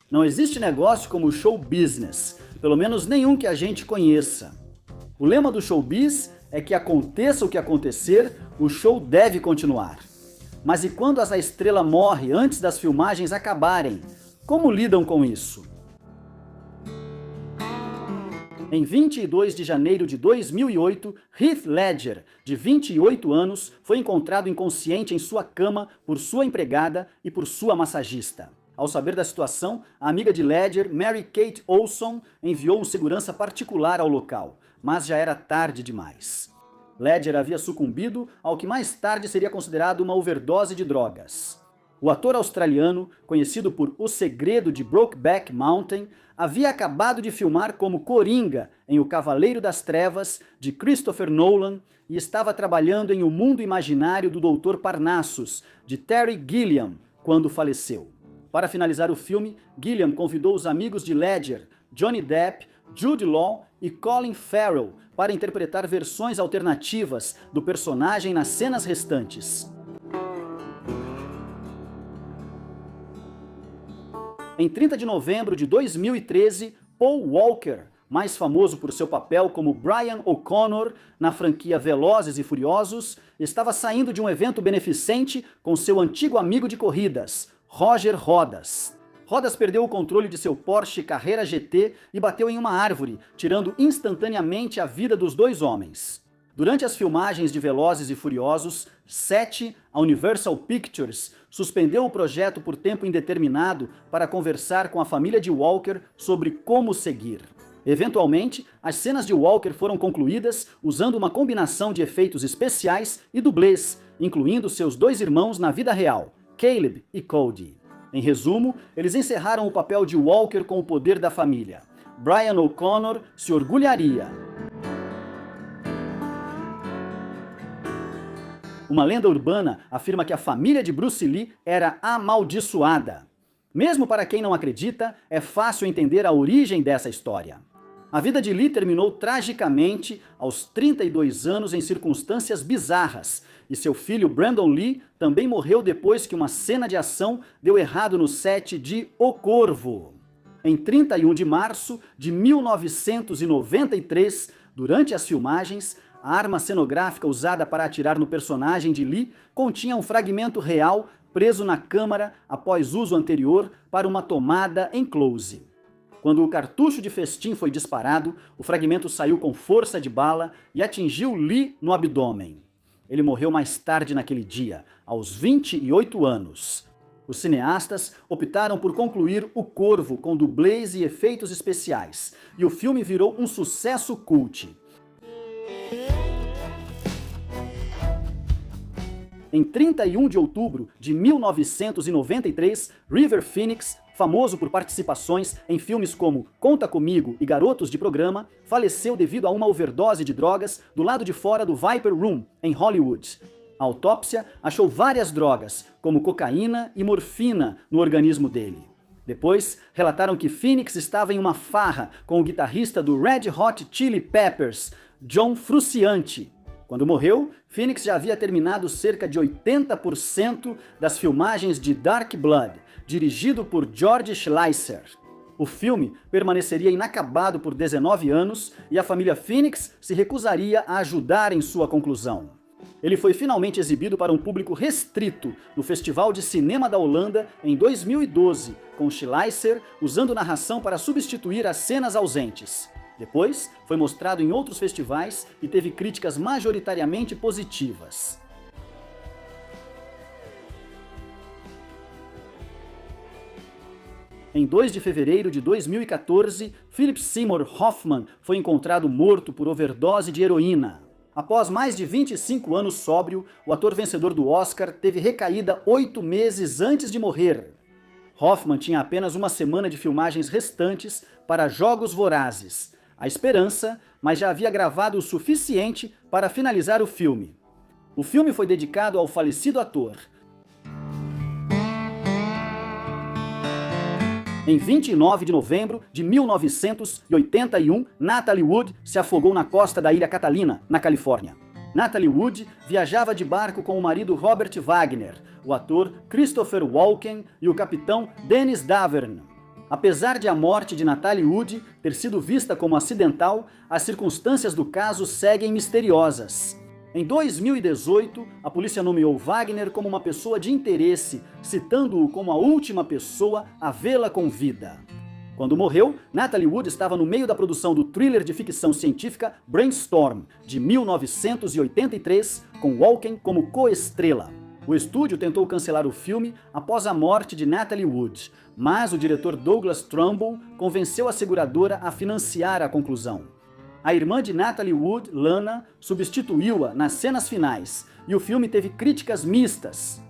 Não existe negócio como o show business, pelo menos nenhum que a gente conheça. O lema do showbiz é que aconteça o que acontecer, o show deve continuar. Mas e quando a estrela morre antes das filmagens acabarem? Como lidam com isso? Em 22 de janeiro de 2008, Heath Ledger, de 28 anos, foi encontrado inconsciente em sua cama por sua empregada e por sua massagista. Ao saber da situação, a amiga de Ledger, Mary Kate Olson, enviou um segurança particular ao local, mas já era tarde demais. Ledger havia sucumbido ao que mais tarde seria considerado uma overdose de drogas. O ator australiano, conhecido por O Segredo de Brokeback Mountain, havia acabado de filmar como Coringa em O Cavaleiro das Trevas, de Christopher Nolan, e estava trabalhando em O Mundo Imaginário do Dr. Parnassus, de Terry Gilliam, quando faleceu. Para finalizar o filme, Gilliam convidou os amigos de Ledger, Johnny Depp, Jude Law e Colin Farrell, para interpretar versões alternativas do personagem nas cenas restantes. Em 30 de novembro de 2013, Paul Walker, mais famoso por seu papel como Brian O'Connor na franquia Velozes e Furiosos, estava saindo de um evento beneficente com seu antigo amigo de corridas, Roger Rodas. Rodas perdeu o controle de seu Porsche Carrera GT e bateu em uma árvore, tirando instantaneamente a vida dos dois homens. Durante as filmagens de Velozes e Furiosos 7, a Universal Pictures suspendeu o projeto por tempo indeterminado para conversar com a família de Walker sobre como seguir. Eventualmente, as cenas de Walker foram concluídas usando uma combinação de efeitos especiais e dublês, incluindo seus dois irmãos na vida real, Caleb e Cody. Em resumo, eles encerraram o papel de Walker com o poder da família. Brian O'Connor se orgulharia. Uma lenda urbana afirma que a família de Bruce Lee era amaldiçoada. Mesmo para quem não acredita, é fácil entender a origem dessa história. A vida de Lee terminou tragicamente aos 32 anos em circunstâncias bizarras, e seu filho Brandon Lee também morreu depois que uma cena de ação deu errado no set de O Corvo. Em 31 de março de 1993, durante as filmagens, a arma cenográfica usada para atirar no personagem de Lee continha um fragmento real preso na câmara após uso anterior para uma tomada em close. Quando o cartucho de festim foi disparado, o fragmento saiu com força de bala e atingiu Lee no abdômen. Ele morreu mais tarde naquele dia, aos 28 anos. Os cineastas optaram por concluir O Corvo com dublês e efeitos especiais, e o filme virou um sucesso cult. Em 31 de outubro de 1993, River Phoenix, famoso por participações em filmes como Conta Comigo e Garotos de Programa, faleceu devido a uma overdose de drogas do lado de fora do Viper Room, em Hollywood. A autópsia achou várias drogas, como cocaína e morfina, no organismo dele. Depois, relataram que Phoenix estava em uma farra com o guitarrista do Red Hot Chili Peppers, John Frusciante. Quando morreu, Phoenix já havia terminado cerca de 80% das filmagens de Dark Blood, dirigido por George Schleicher. O filme permaneceria inacabado por 19 anos e a família Phoenix se recusaria a ajudar em sua conclusão. Ele foi finalmente exibido para um público restrito no Festival de Cinema da Holanda em 2012, com Schleicher usando narração para substituir as cenas ausentes. Depois, foi mostrado em outros festivais e teve críticas majoritariamente positivas. Em 2 de fevereiro de 2014, Philip Seymour Hoffman foi encontrado morto por overdose de heroína. Após mais de 25 anos sóbrio, o ator vencedor do Oscar teve recaída 8 meses antes de morrer. Hoffman tinha apenas uma semana de filmagens restantes para Jogos Vorazes, A Esperança, mas já havia gravado o suficiente para finalizar o filme. O filme foi dedicado ao falecido ator. Em 29 de novembro de 1981, Natalie Wood se afogou na costa da Ilha Catalina, na Califórnia. Natalie Wood viajava de barco com o marido Robert Wagner, o ator Christopher Walken e o capitão Dennis Davern. Apesar de a morte de Natalie Wood ter sido vista como acidental, as circunstâncias do caso seguem misteriosas. Em 2018, a polícia nomeou Wagner como uma pessoa de interesse, citando-o como a última pessoa a vê-la com vida. Quando morreu, Natalie Wood estava no meio da produção do thriller de ficção científica Brainstorm, de 1983, com Walken como coestrela. O estúdio tentou cancelar o filme após a morte de Natalie Wood, mas o diretor Douglas Trumbull convenceu a seguradora a financiar a conclusão. A irmã de Natalie Wood, Lana, substituiu-a nas cenas finais, e o filme teve críticas mistas.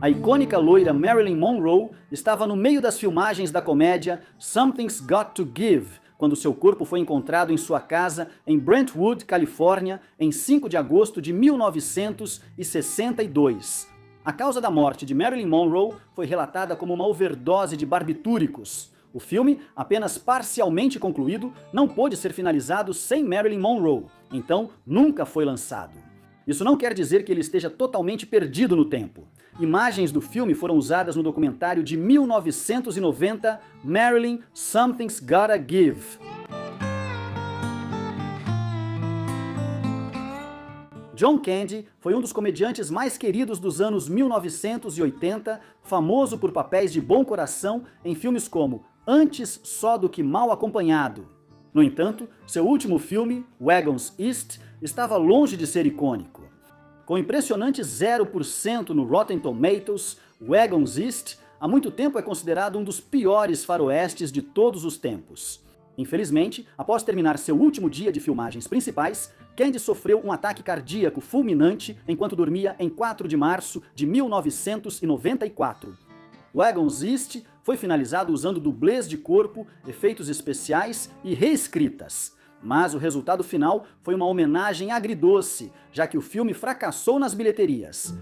A icônica loira Marilyn Monroe estava no meio das filmagens da comédia Something's Got to Give, quando seu corpo foi encontrado em sua casa em Brentwood, Califórnia, em 5 de agosto de 1962. A causa da morte de Marilyn Monroe foi relatada como uma overdose de barbitúricos. O filme, apenas parcialmente concluído, não pôde ser finalizado sem Marilyn Monroe, então nunca foi lançado. Isso não quer dizer que ele esteja totalmente perdido no tempo. Imagens do filme foram usadas no documentário de 1990, Marilyn, Something's Gotta Give. John Candy foi um dos comediantes mais queridos dos anos 1980, famoso por papéis de bom coração em filmes como Antes Só do que Mal Acompanhado. No entanto, seu último filme, Wagons East, estava longe de ser icônico. Com impressionante 0% no Rotten Tomatoes, Wagons East há muito tempo é considerado um dos piores faroestes de todos os tempos. Infelizmente, após terminar seu último dia de filmagens principais, Candy sofreu um ataque cardíaco fulminante enquanto dormia em 4 de março de 1994. Wagons East foi finalizado usando dublês de corpo, efeitos especiais e reescritas. Mas o resultado final foi uma homenagem agridoce, já que o filme fracassou nas bilheterias.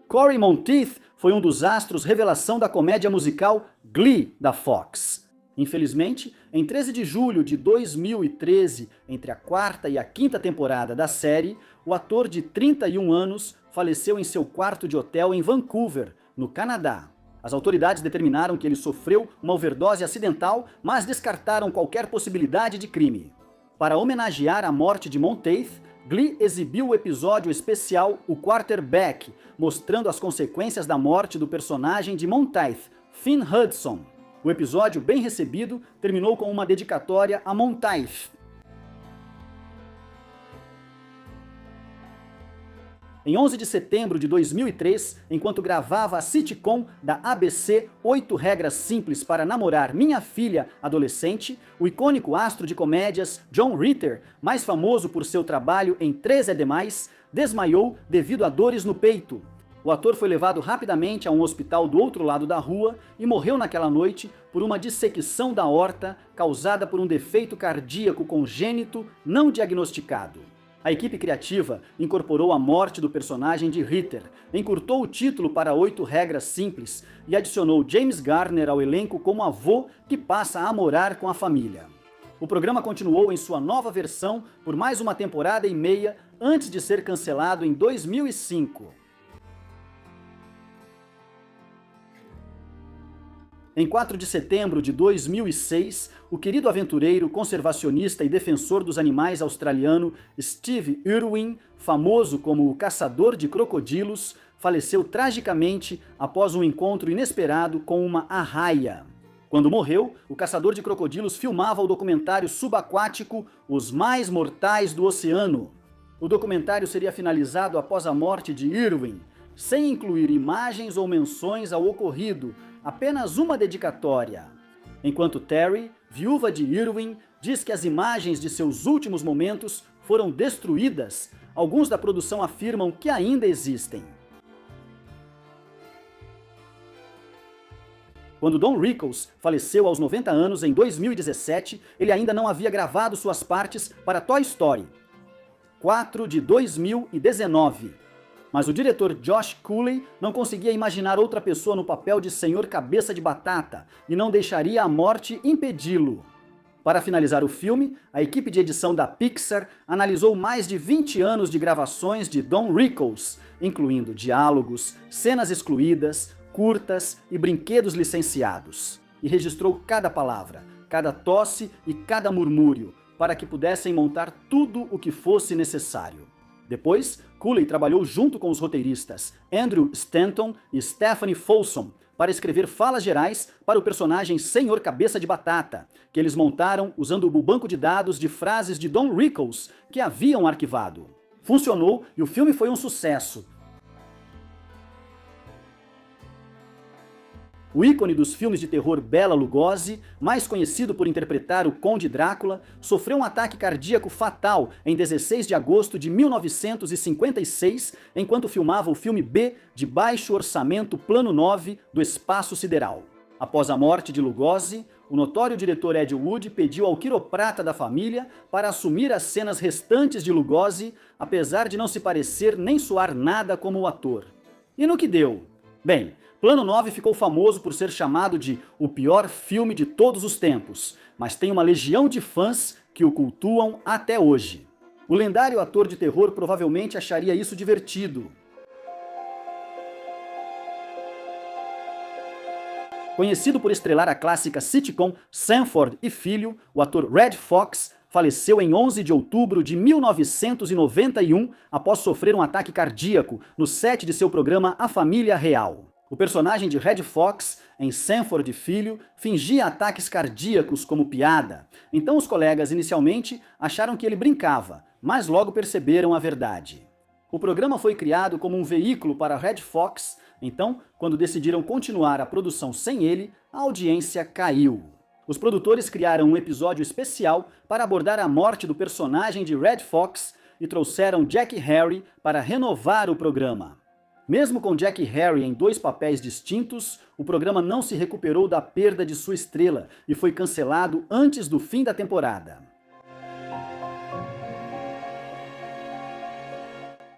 Cory Monteith foi um dos astros revelação da comédia musical Glee da Fox. Infelizmente, em 13 de julho de 2013, entre a 4ª e a 5ª temporada da série, o ator de 31 anos faleceu em seu quarto de hotel em Vancouver, no Canadá. As autoridades determinaram que ele sofreu uma overdose acidental, mas descartaram qualquer possibilidade de crime. Para homenagear a morte de Monteith, Glee exibiu o episódio especial O Quarterback, mostrando as consequências da morte do personagem de Monteith, Finn Hudson. O episódio, bem recebido, terminou com uma dedicatória a Monteith. Em 11 de setembro de 2003, enquanto gravava a sitcom da ABC 8 Regras Simples para Namorar Minha Filha Adolescente, o icônico astro de comédias John Ritter, mais famoso por seu trabalho em 3 é Demais, desmaiou devido a dores no peito. O ator foi levado rapidamente a um hospital do outro lado da rua e morreu naquela noite por uma dissecção da aorta causada por um defeito cardíaco congênito não diagnosticado. A equipe criativa incorporou a morte do personagem de Ritter, encurtou o título para 8 Regras Simples e adicionou James Garner ao elenco como avô que passa a morar com a família. O programa continuou em sua nova versão por mais uma temporada e meia antes de ser cancelado em 2005. Em 4 de setembro de 2006, o querido aventureiro, conservacionista e defensor dos animais australiano Steve Irwin, famoso como o caçador de crocodilos, faleceu tragicamente após um encontro inesperado com uma arraia. Quando morreu, o caçador de crocodilos filmava o documentário subaquático Os Mais Mortais do Oceano. O documentário seria finalizado após a morte de Irwin, sem incluir imagens ou menções ao ocorrido, apenas uma dedicatória. Enquanto Terry, viúva de Irwin, diz que as imagens de seus últimos momentos foram destruídas, alguns da produção afirmam que ainda existem. Quando Don Rickles faleceu aos 90 anos em 2017, ele ainda não havia gravado suas partes para Toy Story 4 de 2019. Mas o diretor Josh Cooley não conseguia imaginar outra pessoa no papel de Senhor Cabeça de Batata e não deixaria a morte impedi-lo. Para finalizar o filme, a equipe de edição da Pixar analisou mais de 20 anos de gravações de Don Rickles, incluindo diálogos, cenas excluídas, curtas e brinquedos licenciados, e registrou cada palavra, cada tosse e cada murmúrio, para que pudessem montar tudo o que fosse necessário. Depois, Cooley trabalhou junto com os roteiristas Andrew Stanton e Stephanie Folsom para escrever falas gerais para o personagem Senhor Cabeça de Batata, que eles montaram usando o banco de dados de frases de Don Rickles que haviam arquivado. Funcionou e o filme foi um sucesso. O ícone dos filmes de terror Bela Lugosi, mais conhecido por interpretar o Conde Drácula, sofreu um ataque cardíaco fatal em 16 de agosto de 1956, enquanto filmava o filme B de baixo orçamento Plano 9 do Espaço Sideral. Após a morte de Lugosi, o notório diretor Ed Wood pediu ao quiroprata da família para assumir as cenas restantes de Lugosi, apesar de não se parecer nem soar nada como o ator. E no que deu? Bem, Plano 9 ficou famoso por ser chamado de o pior filme de todos os tempos, mas tem uma legião de fãs que o cultuam até hoje. O lendário ator de terror provavelmente acharia isso divertido. Conhecido por estrelar a clássica sitcom Sanford e Filho, o ator Redd Foxx faleceu em 11 de outubro de 1991 após sofrer um ataque cardíaco no set de seu programa A Família Real. O personagem de Redd Foxx, em Sanford e Filho, fingia ataques cardíacos como piada. Então os colegas inicialmente acharam que ele brincava, mas logo perceberam a verdade. O programa foi criado como um veículo para Redd Foxx, então, quando decidiram continuar a produção sem ele, a audiência caiu. Os produtores criaram um episódio especial para abordar a morte do personagem de Redd Foxx e trouxeram Jack Harry para renovar o programa. Mesmo com Jack Harry em 2 papéis distintos, o programa não se recuperou da perda de sua estrela e foi cancelado antes do fim da temporada.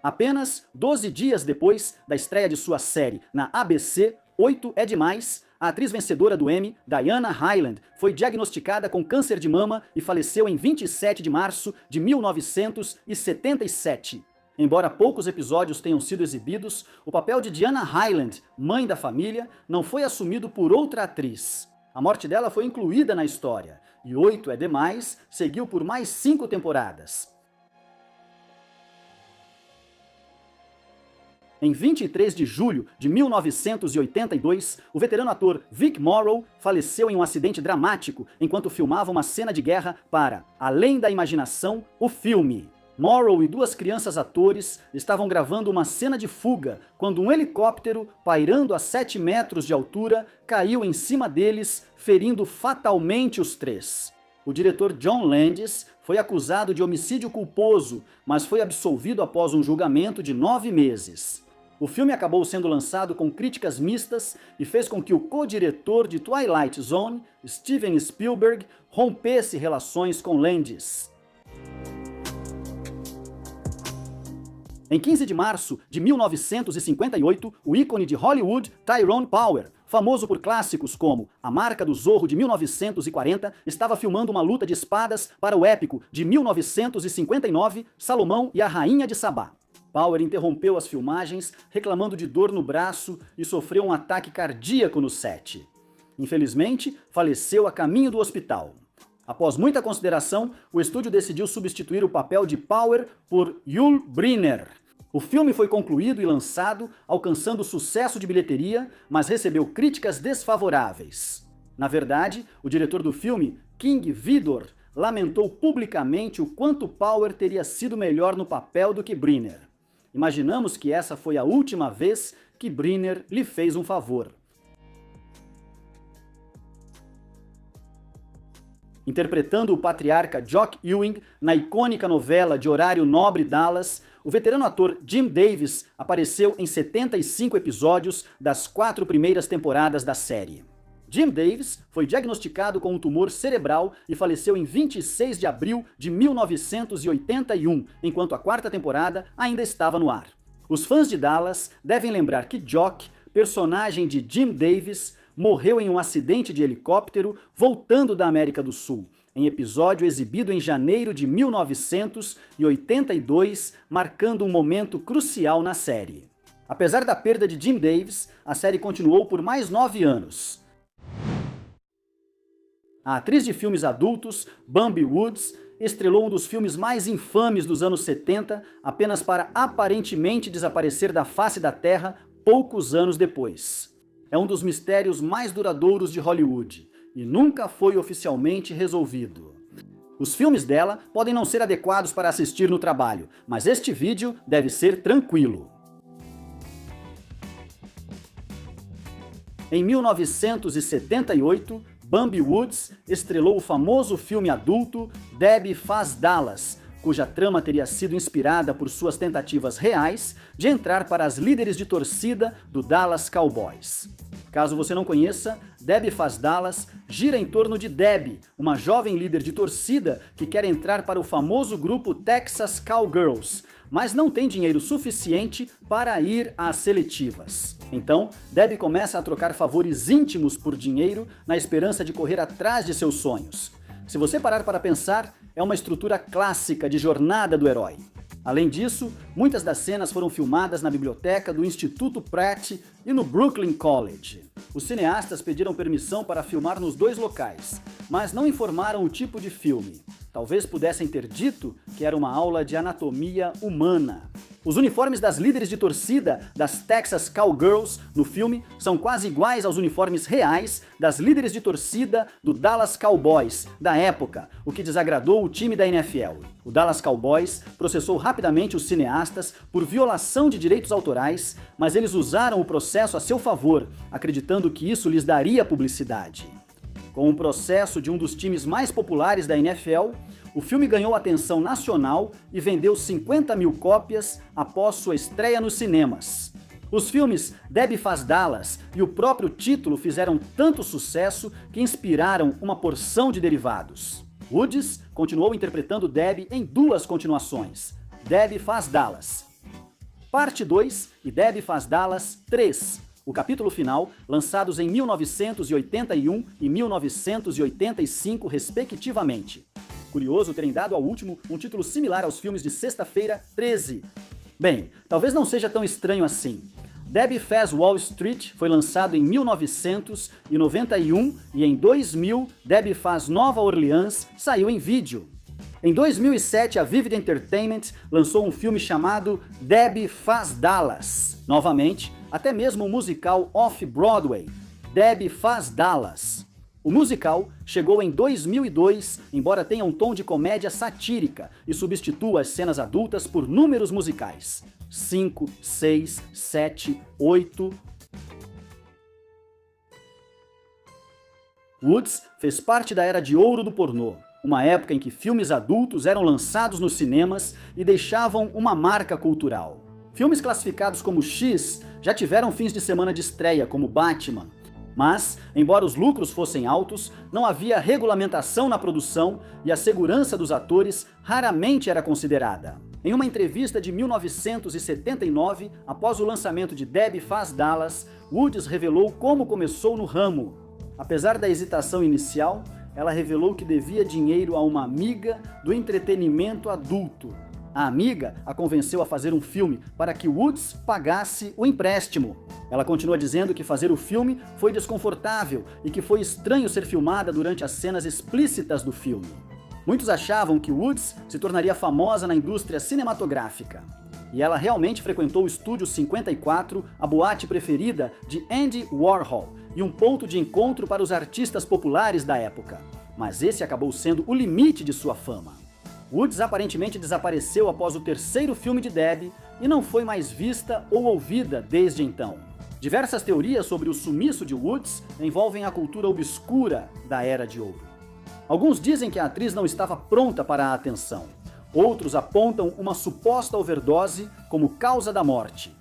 Apenas 12 dias depois da estreia de sua série na ABC, 8 é Demais, a atriz vencedora do Emmy, Diana Hyland, foi diagnosticada com câncer de mama e faleceu em 27 de março de 1977. Embora poucos episódios tenham sido exibidos, o papel de Diana Hyland, mãe da família, não foi assumido por outra atriz. A morte dela foi incluída na história, e 8 é Demais seguiu por mais 5 temporadas. Em 23 de julho de 1982, o veterano ator Vic Morrow faleceu em um acidente dramático enquanto filmava uma cena de guerra para Além da Imaginação, o filme. Morrow e 2 crianças atores estavam gravando uma cena de fuga quando um helicóptero, pairando a 7 metros de altura, caiu em cima deles, ferindo fatalmente os 3. O diretor John Landis foi acusado de homicídio culposo, mas foi absolvido após um julgamento de 9 meses. O filme acabou sendo lançado com críticas mistas e fez com que o co-diretor de Twilight Zone, Steven Spielberg, rompesse relações com Landis. Em 15 de março de 1958, o ícone de Hollywood, Tyrone Power, famoso por clássicos como A Marca do Zorro de 1940, estava filmando uma luta de espadas para o épico de 1959, Salomão e a Rainha de Sabá. Power interrompeu as filmagens, reclamando de dor no braço e sofreu um ataque cardíaco no set. Infelizmente, faleceu a caminho do hospital. Após muita consideração, o estúdio decidiu substituir o papel de Power por Yul Brynner. O filme foi concluído e lançado, alcançando sucesso de bilheteria, mas recebeu críticas desfavoráveis. Na verdade, o diretor do filme, King Vidor, lamentou publicamente o quanto Power teria sido melhor no papel do que Brynner. Imaginamos que essa foi a última vez que Brynner lhe fez um favor. Interpretando o patriarca Jock Ewing na icônica novela de horário nobre Dallas, o veterano ator Jim Davis apareceu em 75 episódios das 4 primeiras temporadas da série. Jim Davis foi diagnosticado com um tumor cerebral e faleceu em 26 de abril de 1981, enquanto a 4ª temporada ainda estava no ar. Os fãs de Dallas devem lembrar que Jock, personagem de Jim Davis, morreu em um acidente de helicóptero voltando da América do Sul, em episódio exibido em janeiro de 1982, marcando um momento crucial na série. Apesar da perda de Jim Davis, a série continuou por mais 9 anos. A atriz de filmes adultos, Bambi Woods, estrelou um dos filmes mais infames dos anos 70, apenas para aparentemente desaparecer da face da Terra poucos anos depois. É um dos mistérios mais duradouros de Hollywood e nunca foi oficialmente resolvido. Os filmes dela podem não ser adequados para assistir no trabalho, mas este vídeo deve ser tranquilo. Em 1978, Bambi Woods estrelou o famoso filme adulto Debbie Faz Dallas, cuja trama teria sido inspirada por suas tentativas reais de entrar para as líderes de torcida do Dallas Cowboys. Caso você não conheça, Debbie Faz Dallas gira em torno de Debbie, uma jovem líder de torcida que quer entrar para o famoso grupo Texas Cowgirls, mas não tem dinheiro suficiente para ir às seletivas. Então, Debbie começa a trocar favores íntimos por dinheiro na esperança de correr atrás de seus sonhos. Se você parar para pensar, é uma estrutura clássica de jornada do herói. Além disso, muitas das cenas foram filmadas na biblioteca do Instituto Pratt e no Brooklyn College. Os cineastas pediram permissão para filmar nos 2 locais, mas não informaram o tipo de filme. Talvez pudessem ter dito que era uma aula de anatomia humana. Os uniformes das líderes de torcida das Texas Cowgirls no filme são quase iguais aos uniformes reais das líderes de torcida do Dallas Cowboys da época, o que desagradou o time da NFL. O Dallas Cowboys processou rapidamente os cineastas por violação de direitos autorais, mas eles usaram o processo a seu favor, acreditando que isso lhes daria publicidade. Com o processo de um dos times mais populares da NFL, o filme ganhou atenção nacional e vendeu 50 mil cópias após sua estreia nos cinemas. Os filmes Debbie Faz Dallas e o próprio título fizeram tanto sucesso que inspiraram uma porção de derivados. Woods continuou interpretando Debbie em duas continuações, Debbie Faz Dallas Parte 2 e Debbie Faz Dallas 3, o capítulo final, lançados em 1981 e 1985, respectivamente. Curioso terem dado ao último um título similar aos filmes de Sexta-feira 13. Bem, talvez não seja tão estranho assim. Debbie Faz Wall Street foi lançado em 1991 e em 2000, Debbie Faz Nova Orleans saiu em vídeo. Em 2007, a Vivid Entertainment lançou um filme chamado Debbie Faz Dallas. Novamente, até mesmo o musical Off-Broadway, Debbie Faz Dallas. O musical chegou em 2002, embora tenha um tom de comédia satírica e substitua as cenas adultas por números musicais. 5, 6, 7, 8... Woods fez parte da era de ouro do pornô, uma época em que filmes adultos eram lançados nos cinemas e deixavam uma marca cultural. Filmes classificados como X já tiveram fins de semana de estreia, como Batman. Mas, embora os lucros fossem altos, não havia regulamentação na produção e a segurança dos atores raramente era considerada. Em uma entrevista de 1979, após o lançamento de Debbie Faz Dallas, Woods revelou como começou no ramo. Apesar da hesitação inicial, ela revelou que devia dinheiro a uma amiga do entretenimento adulto. A amiga a convenceu a fazer um filme para que Woods pagasse o empréstimo. Ela continua dizendo que fazer o filme foi desconfortável e que foi estranho ser filmada durante as cenas explícitas do filme. Muitos achavam que Woods se tornaria famosa na indústria cinematográfica. E ela realmente frequentou o Estúdio 54, a boate preferida de Andy Warhol, e um ponto de encontro para os artistas populares da época. Mas esse acabou sendo o limite de sua fama. Woods aparentemente desapareceu após o terceiro filme de Debbie e não foi mais vista ou ouvida desde então. Diversas teorias sobre o sumiço de Woods envolvem a cultura obscura da Era de Ouro. Alguns dizem que a atriz não estava pronta para a atenção. Outros apontam uma suposta overdose como causa da morte.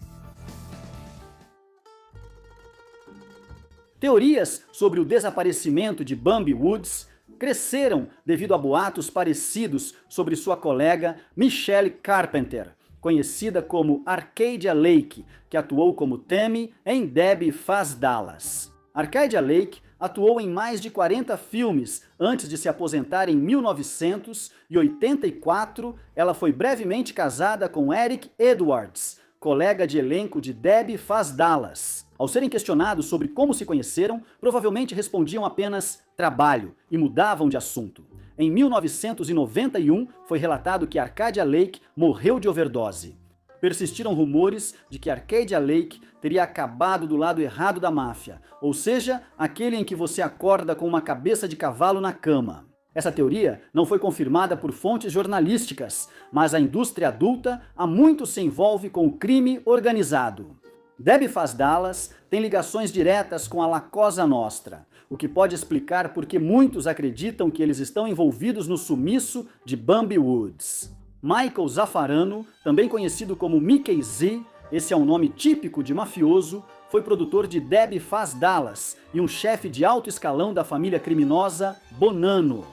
Teorias sobre o desaparecimento de Bambi Woods cresceram devido a boatos parecidos sobre sua colega Michelle Carpenter, conhecida como Arcadia Lake, que atuou como Tammy em Debbie Faz Dallas. Arcadia Lake atuou em mais de 40 filmes antes de se aposentar em 1984. Ela foi brevemente casada com Eric Edwards, colega de elenco de Debbie Faz Dallas. Ao serem questionados sobre como se conheceram, provavelmente respondiam apenas trabalho e mudavam de assunto. Em 1991, foi relatado que Arcadia Lake morreu de overdose. Persistiram rumores de que Arcadia Lake teria acabado do lado errado da máfia, ou seja, aquele em que você acorda com uma cabeça de cavalo na cama. Essa teoria não foi confirmada por fontes jornalísticas, mas a indústria adulta há muito se envolve com o crime organizado. Debbie Faz Dallas tem ligações diretas com a La Cosa Nostra, o que pode explicar por que muitos acreditam que eles estão envolvidos no sumiço de Bambi Woods. Michael Zaffarano, também conhecido como Mickey Z, esse é um nome típico de mafioso, foi produtor de Debbie Faz Dallas e um chefe de alto escalão da família criminosa Bonanno.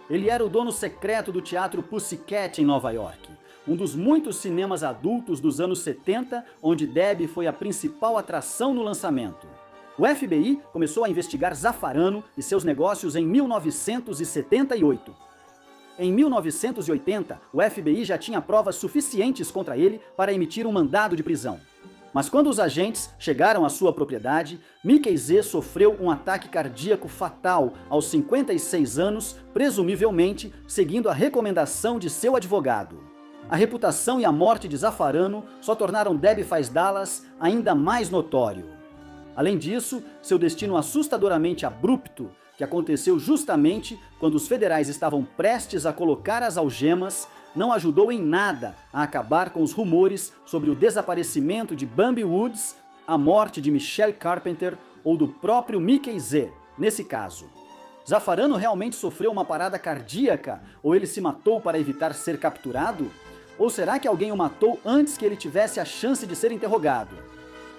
Ele era o dono secreto do Teatro Pussycat em Nova York, um dos muitos cinemas adultos dos anos 70, onde Debbie foi a principal atração no lançamento. O FBI começou a investigar Zaffarano e seus negócios em 1978. Em 1980, o FBI já tinha provas suficientes contra ele para emitir um mandado de prisão. Mas quando os agentes chegaram à sua propriedade, Mickey Z sofreu um ataque cardíaco fatal aos 56 anos, presumivelmente seguindo a recomendação de seu advogado. A reputação e a morte de Zaffarano só tornaram Debbie Faz Dallas ainda mais notório. Além disso, seu destino assustadoramente abrupto, que aconteceu justamente quando os federais estavam prestes a colocar as algemas, não ajudou em nada a acabar com os rumores sobre o desaparecimento de Bambi Woods, a morte de Michelle Carpenter ou do próprio Mickey Z, nesse caso. Zaffarano realmente sofreu uma parada cardíaca ou ele se matou para evitar ser capturado? Ou será que alguém o matou antes que ele tivesse a chance de ser interrogado?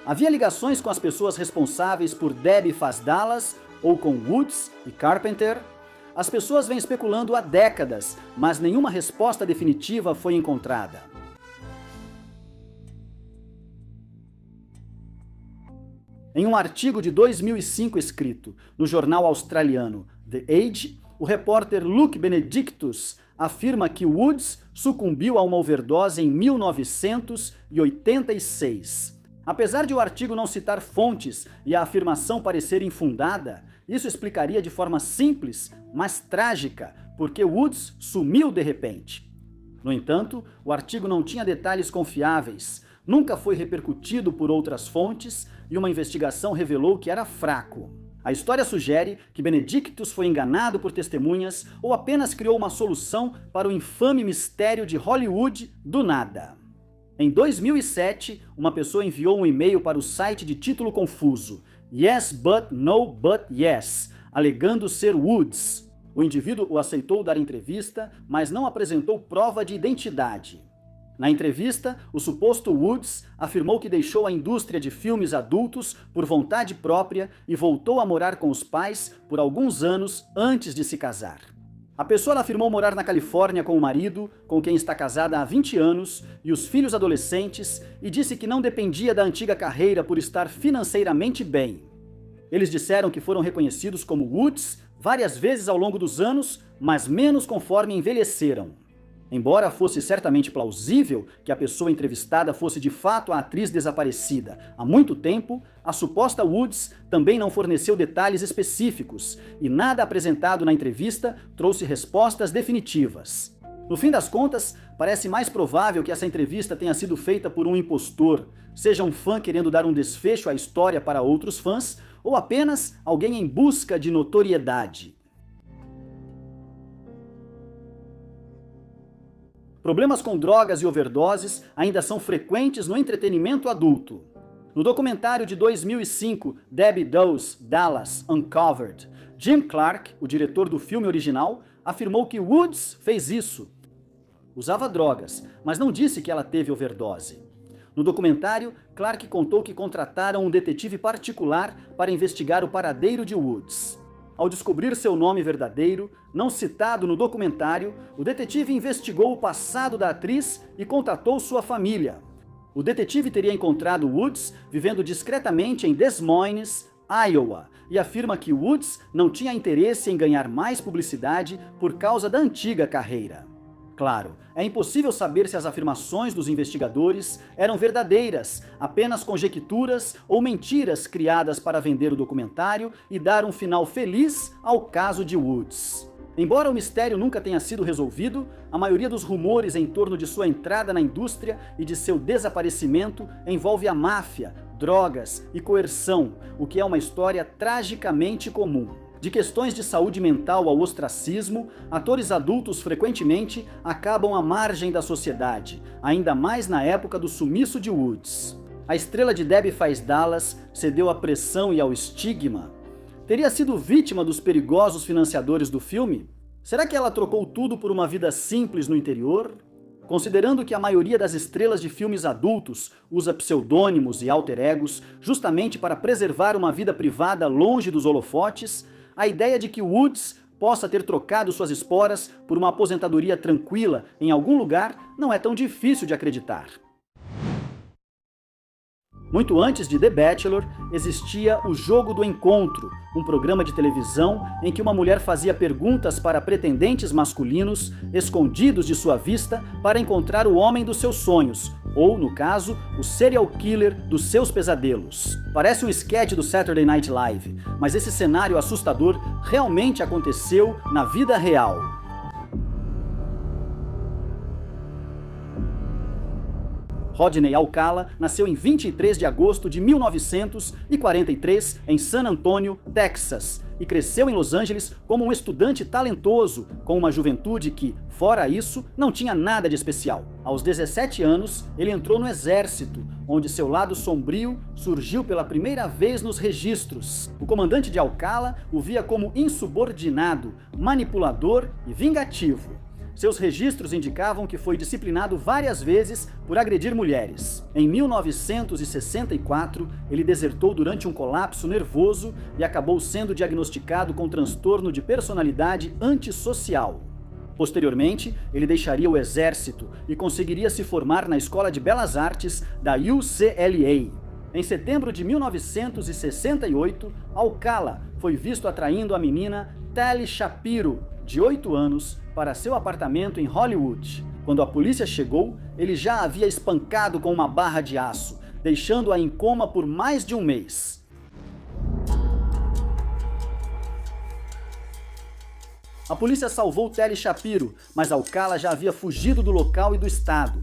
Havia ligações com as pessoas responsáveis por Debbie Faz Dallas ou com Woods e Carpenter? As pessoas vêm especulando há décadas, mas nenhuma resposta definitiva foi encontrada. Em um artigo de 2005 escrito no jornal australiano The Age, o repórter Luke Benedictus afirma que Woods sucumbiu a uma overdose em 1986. Apesar de o artigo não citar fontes e a afirmação parecer infundada, isso explicaria de forma simples, mas trágica, porque Woods sumiu de repente. No entanto, o artigo não tinha detalhes confiáveis, nunca foi repercutido por outras fontes e uma investigação revelou que era fraco. A história sugere que Benedictus foi enganado por testemunhas ou apenas criou uma solução para o infame mistério de Hollywood do nada. Em 2007, uma pessoa enviou um e-mail para o site de título confuso, Yes But No But Yes, alegando ser Woods. O indivíduo o aceitou dar entrevista, mas não apresentou prova de identidade. Na entrevista, o suposto Woods afirmou que deixou a indústria de filmes adultos por vontade própria e voltou a morar com os pais por alguns anos antes de se casar. A pessoa afirmou morar na Califórnia com o marido, com quem está casada há 20 anos, e os filhos adolescentes, e disse que não dependia da antiga carreira por estar financeiramente bem. Eles disseram que foram reconhecidos como Woods várias vezes ao longo dos anos, mas menos conforme envelheceram. Embora fosse certamente plausível que a pessoa entrevistada fosse de fato a atriz desaparecida há muito tempo, a suposta Woods também não forneceu detalhes específicos e nada apresentado na entrevista trouxe respostas definitivas. No fim das contas, parece mais provável que essa entrevista tenha sido feita por um impostor, seja um fã querendo dar um desfecho à história para outros fãs, ou apenas alguém em busca de notoriedade. Problemas com drogas e overdoses ainda são frequentes no entretenimento adulto. No documentário de 2005, Debbie Does Dallas Uncovered, Jim Clark, o diretor do filme original, afirmou que Woods fez isso. Usava drogas, mas não disse que ela teve overdose. No documentário, Clark contou que contrataram um detetive particular para investigar o paradeiro de Woods. Ao descobrir seu nome verdadeiro, não citado no documentário, o detetive investigou o passado da atriz e contatou sua família. O detetive teria encontrado Woods vivendo discretamente em Des Moines, Iowa, e afirma que Woods não tinha interesse em ganhar mais publicidade por causa da antiga carreira. Claro, é impossível saber se as afirmações dos investigadores eram verdadeiras, apenas conjecturas ou mentiras criadas para vender o documentário e dar um final feliz ao caso de Woods. Embora o mistério nunca tenha sido resolvido, a maioria dos rumores em torno de sua entrada na indústria e de seu desaparecimento envolve a máfia, drogas e coerção, o que é uma história tragicamente comum. De questões de saúde mental ao ostracismo, atores adultos frequentemente acabam à margem da sociedade, ainda mais na época do sumiço de Woods. A estrela de Debbie Faz Dallas cedeu à pressão e ao estigma. Teria sido vítima dos perigosos financiadores do filme? Será que ela trocou tudo por uma vida simples no interior? Considerando que a maioria das estrelas de filmes adultos usa pseudônimos e alter egos justamente para preservar uma vida privada longe dos holofotes, a ideia de que Woods possa ter trocado suas esporas por uma aposentadoria tranquila em algum lugar não é tão difícil de acreditar. Muito antes de The Bachelor, existia o Jogo do Encontro, um programa de televisão em que uma mulher fazia perguntas para pretendentes masculinos, escondidos de sua vista, para encontrar o homem dos seus sonhos, ou, no caso, o serial killer dos seus pesadelos. Parece um sketch do Saturday Night Live, mas esse cenário assustador realmente aconteceu na vida real. Rodney Alcala nasceu em 23 de agosto de 1943 em San Antonio, Texas, e cresceu em Los Angeles como um estudante talentoso, com uma juventude que, fora isso, não tinha nada de especial. Aos 17 anos, ele entrou no exército, onde seu lado sombrio surgiu pela primeira vez nos registros. O comandante de Alcala o via como insubordinado, manipulador e vingativo. Seus registros indicavam que foi disciplinado várias vezes por agredir mulheres. Em 1964, ele desertou durante um colapso nervoso e acabou sendo diagnosticado com transtorno de personalidade antissocial. Posteriormente, ele deixaria o exército e conseguiria se formar na Escola de Belas Artes da UCLA. Em setembro de 1968, Alcala foi visto atraindo a menina Tali Shapiro, de 8 anos, para seu apartamento em Hollywood. Quando a polícia chegou, ele já a havia espancado com uma barra de aço, deixando-a em coma por mais de um mês. A polícia salvou Tali Shapiro, mas Alcala já havia fugido do local e do estado.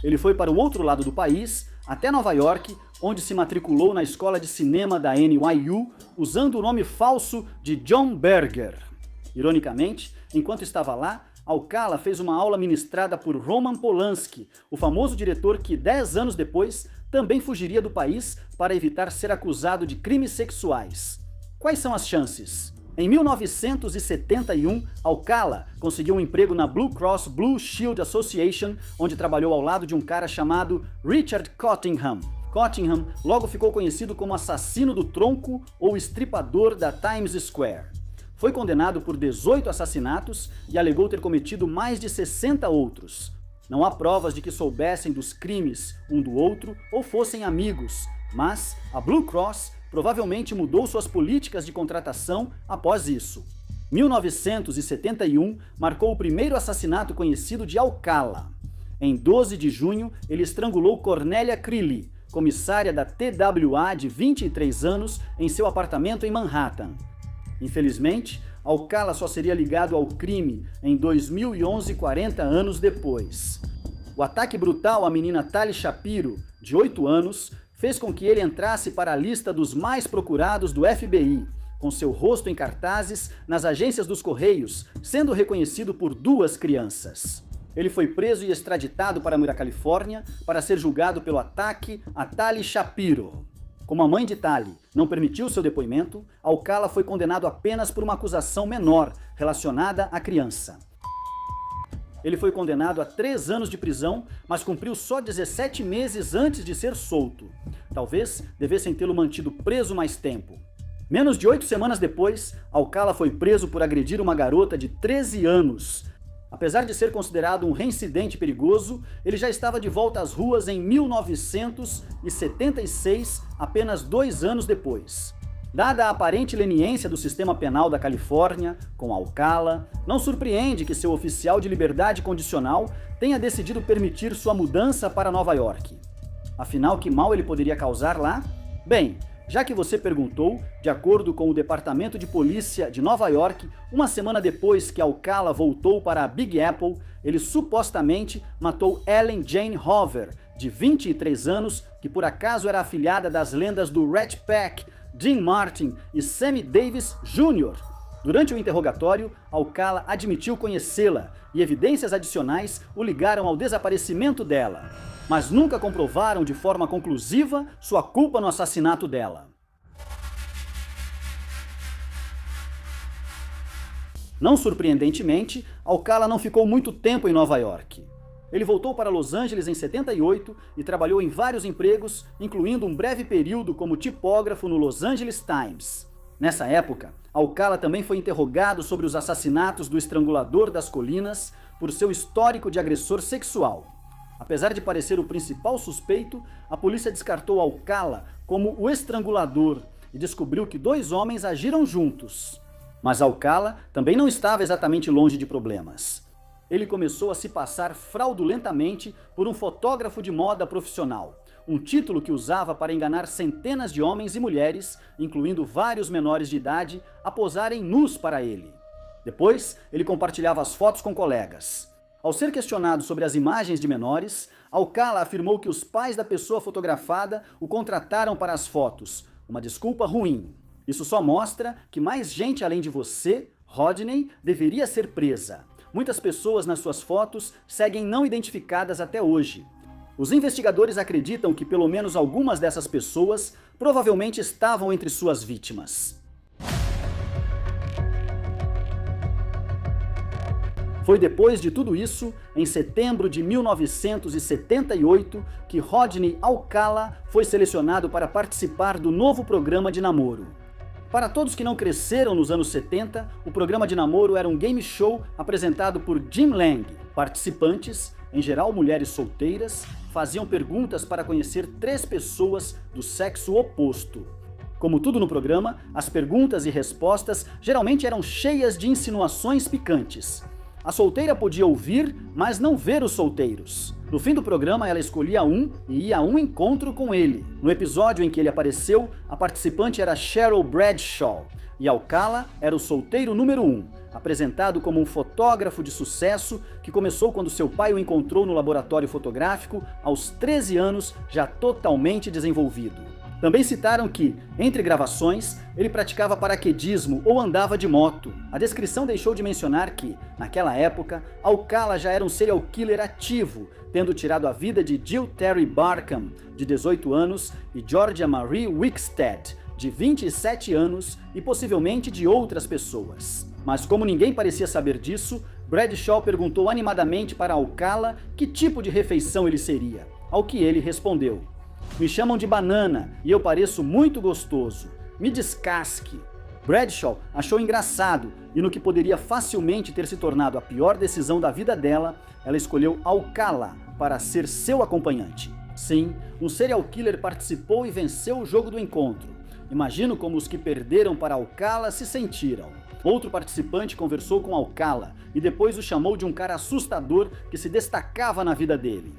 Ele foi para o outro lado do país, até Nova York, onde se matriculou na escola de cinema da NYU, usando o nome falso de John Berger. Ironicamente, enquanto estava lá, Alcala fez uma aula ministrada por Roman Polanski, o famoso diretor que 10 anos depois também fugiria do país para evitar ser acusado de crimes sexuais. Quais são as chances? Em 1971, Alcala conseguiu um emprego na Blue Cross Blue Shield Association, onde trabalhou ao lado de um cara chamado Richard Cottingham. Cottingham logo ficou conhecido como assassino do tronco ou estripador da Times Square. Foi condenado por 18 assassinatos e alegou ter cometido mais de 60 outros. Não há provas de que soubessem dos crimes um do outro ou fossem amigos, mas a Blue Cross provavelmente mudou suas políticas de contratação após isso. 1971 marcou o primeiro assassinato conhecido de Alcala. Em 12 de junho, ele estrangulou Cornélia Crilly, comissária da TWA de 23 anos, em seu apartamento em Manhattan. Infelizmente, Alcala só seria ligado ao crime em 2011, 40 anos depois. O ataque brutal à menina Tali Shapiro, de 8 anos, fez com que ele entrasse para a lista dos mais procurados do FBI, com seu rosto em cartazes nas agências dos Correios, sendo reconhecido por 2 crianças. Ele foi preso e extraditado para a Califórnia para ser julgado pelo ataque a Tali Shapiro. Como a mãe de Tali não permitiu seu depoimento, Alcala foi condenado apenas por uma acusação menor relacionada à criança. Ele foi condenado a 3 anos de prisão, mas cumpriu só 17 meses antes de ser solto. Talvez devessem tê-lo mantido preso mais tempo. Menos de 8 semanas depois, Alcala foi preso por agredir uma garota de 13 anos. Apesar de ser considerado um reincidente perigoso, ele já estava de volta às ruas em 1976, apenas 2 anos depois. Dada a aparente leniência do sistema penal da Califórnia com Alcala, não surpreende que seu oficial de liberdade condicional tenha decidido permitir sua mudança para Nova York. Afinal, que mal ele poderia causar lá? Bem, já que você perguntou, de acordo com o Departamento de Polícia de Nova York, uma semana depois que Alcala voltou para a Big Apple, ele supostamente matou Ellen Jane Hoover, de 23 anos, que por acaso era afilhada das lendas do Rat Pack, Dean Martin e Sammy Davis Jr. Durante o interrogatório, Alcala admitiu conhecê-la e evidências adicionais o ligaram ao desaparecimento dela, mas nunca comprovaram de forma conclusiva sua culpa no assassinato dela. Não surpreendentemente, Alcala não ficou muito tempo em Nova York. Ele voltou para Los Angeles em 78 e trabalhou em vários empregos, incluindo um breve período como tipógrafo no Los Angeles Times. Nessa época, Alcala também foi interrogado sobre os assassinatos do estrangulador das colinas por seu histórico de agressor sexual. Apesar de parecer o principal suspeito, a polícia descartou Alcala como o estrangulador e descobriu que 2 homens agiram juntos. Mas Alcala também não estava exatamente longe de problemas. ele começou a se passar fraudulentamente por um fotógrafo de moda profissional, um título que usava para enganar centenas de homens e mulheres, incluindo vários menores de idade, a posarem nus para ele. Depois, ele compartilhava as fotos com colegas. Ao ser questionado sobre as imagens de menores, Alcala afirmou que os pais da pessoa fotografada o contrataram para as fotos, uma desculpa ruim. Isso só mostra que mais gente além de você, Rodney, deveria ser presa. Muitas pessoas nas suas fotos seguem não identificadas até hoje. Os investigadores acreditam que pelo menos algumas dessas pessoas provavelmente estavam entre suas vítimas. Foi depois de tudo isso, em setembro de 1978, que Rodney Alcala foi selecionado para participar do novo programa de namoro. Para todos que não cresceram nos anos 70, o programa de namoro era um game show apresentado por Jim Lang. Participantes, em geral mulheres solteiras, faziam perguntas para conhecer 3 pessoas do sexo oposto. Como tudo no programa, as perguntas e respostas geralmente eram cheias de insinuações picantes. A solteira podia ouvir, mas não ver os solteiros. No fim do programa, ela escolhia um e ia a um encontro com ele. No episódio em que ele apareceu, a participante era Cheryl Bradshaw e Alcala era o solteiro número 1, apresentado como um fotógrafo de sucesso que começou quando seu pai o encontrou no laboratório fotográfico aos 13 anos, já totalmente desenvolvido. Também citaram que, entre gravações, ele praticava paraquedismo ou andava de moto. A descrição deixou de mencionar que, naquela época, Alcala já era um serial killer ativo, tendo tirado a vida de Jill Terry Barkham, de 18 anos, e Georgia Marie Wickstead, de 27 anos, e possivelmente de outras pessoas. Mas como ninguém parecia saber disso, Bradshaw perguntou animadamente para Alcala que tipo de refeição ele seria, ao que ele respondeu: "Me chamam de banana e eu pareço muito gostoso. Me descasque." Bradshaw achou engraçado e no que poderia facilmente ter se tornado a pior decisão da vida dela, ela escolheu Alcala para ser seu acompanhante. Sim, um serial killer participou e venceu o jogo do encontro. Imagino como os que perderam para Alcala se sentiram. Outro participante conversou com Alcala e depois o chamou de um cara assustador que se destacava na vida dele.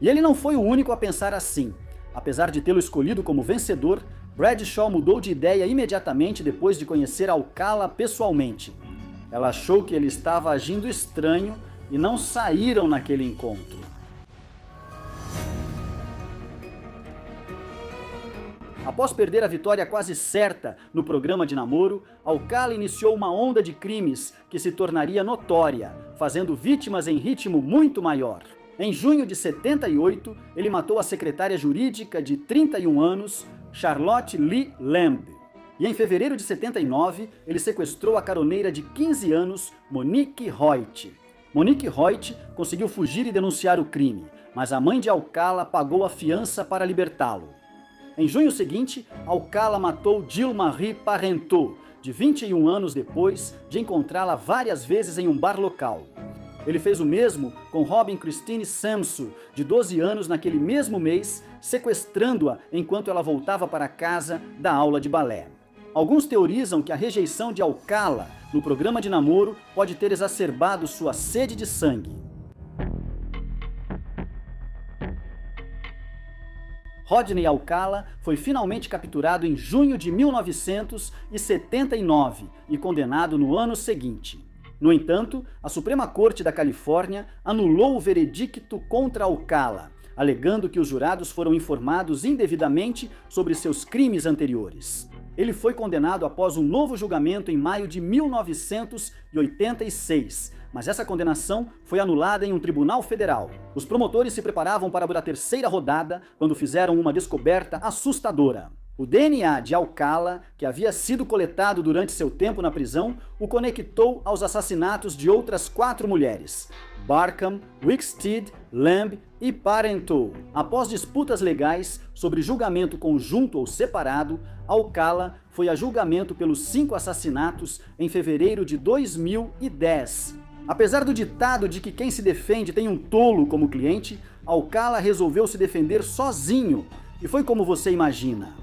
E ele não foi o único a pensar assim. Apesar de tê-lo escolhido como vencedor, Bradshaw mudou de ideia imediatamente depois de conhecer Alcala pessoalmente. Ela achou que ele estava agindo estranho e não saíram naquele encontro. Após perder a vitória quase certa no programa de namoro, Alcala iniciou uma onda de crimes que se tornaria notória, fazendo vítimas em ritmo muito maior. Em junho de 78, ele matou a secretária jurídica de 31 anos, Charlotte Lee Lamb. E em fevereiro de 79, ele sequestrou a caroneira de 15 anos, Monique Hoyt. Monique Hoyt conseguiu fugir e denunciar o crime, mas a mãe de Alcala pagou a fiança para libertá-lo. Em junho seguinte, Alcala matou Jill Marie Parenteau, de 21 anos depois de encontrá-la várias vezes em um bar local. Ele fez o mesmo com Robin Christine Samsu, de 12 anos naquele mesmo mês, sequestrando-a enquanto ela voltava para casa da aula de balé. Alguns teorizam que a rejeição de Alcala no programa de namoro pode ter exacerbado sua sede de sangue. Rodney Alcala foi finalmente capturado em junho de 1979 e condenado no ano seguinte. No entanto, a Suprema Corte da Califórnia anulou o veredicto contra Alcala, alegando que os jurados foram informados indevidamente sobre seus crimes anteriores. Ele foi condenado após um novo julgamento em maio de 1986, mas essa condenação foi anulada em um tribunal federal. Os promotores se preparavam para a terceira rodada quando fizeram uma descoberta assustadora. O DNA de Alcala, que havia sido coletado durante seu tempo na prisão, o conectou aos assassinatos de outras 4 mulheres: Barkham, Wickstead, Lamb e Parenteau. Após disputas legais sobre julgamento conjunto ou separado, Alcala foi a julgamento pelos 5 assassinatos em fevereiro de 2010. Apesar do ditado de que quem se defende tem um tolo como cliente, Alcala resolveu se defender sozinho, e foi como você imagina.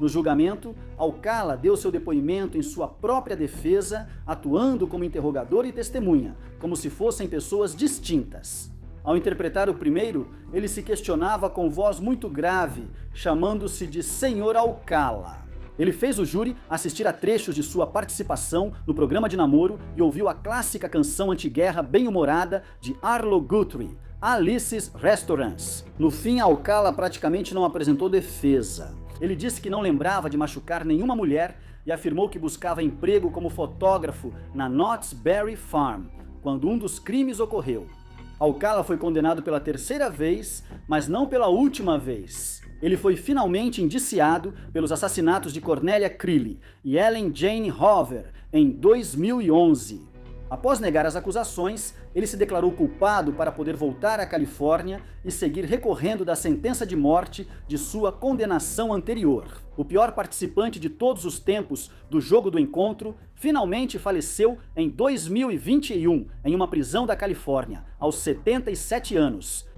No julgamento, Alcala deu seu depoimento em sua própria defesa, atuando como interrogador e testemunha, como se fossem pessoas distintas. Ao interpretar o primeiro, ele se questionava com voz muito grave, chamando-se de Senhor Alcala. Ele fez o júri assistir a trechos de sua participação no programa de namoro e ouviu a clássica canção antiguerra bem-humorada de Arlo Guthrie, Alice's Restaurants. No fim, Alcala praticamente não apresentou defesa. Ele disse que não lembrava de machucar nenhuma mulher e afirmou que buscava emprego como fotógrafo na Knott's Berry Farm, quando um dos crimes ocorreu. Alcala foi condenado pela terceira vez, mas não pela última vez. Ele foi finalmente indiciado pelos assassinatos de Cornelia Creeley e Ellen Jane Hoover em 2011. Após negar as acusações, ele se declarou culpado para poder voltar à Califórnia e seguir recorrendo da sentença de morte de sua condenação anterior. O pior participante de todos os tempos do Jogo do Encontro finalmente faleceu em 2021 em uma prisão da Califórnia, aos 77 anos.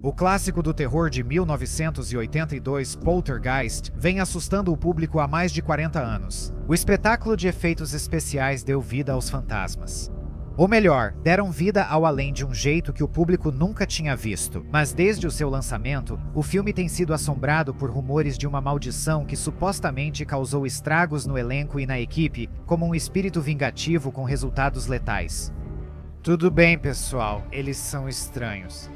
O clássico do terror de 1982, Poltergeist, vem assustando o público há mais de 40 anos. O espetáculo de efeitos especiais deu vida aos fantasmas. Ou melhor, deram vida ao além de um jeito que o público nunca tinha visto. Mas desde o seu lançamento, o filme tem sido assombrado por rumores de uma maldição que supostamente causou estragos no elenco e na equipe, como um espírito vingativo com resultados letais. Tudo bem, pessoal, eles são estranhos.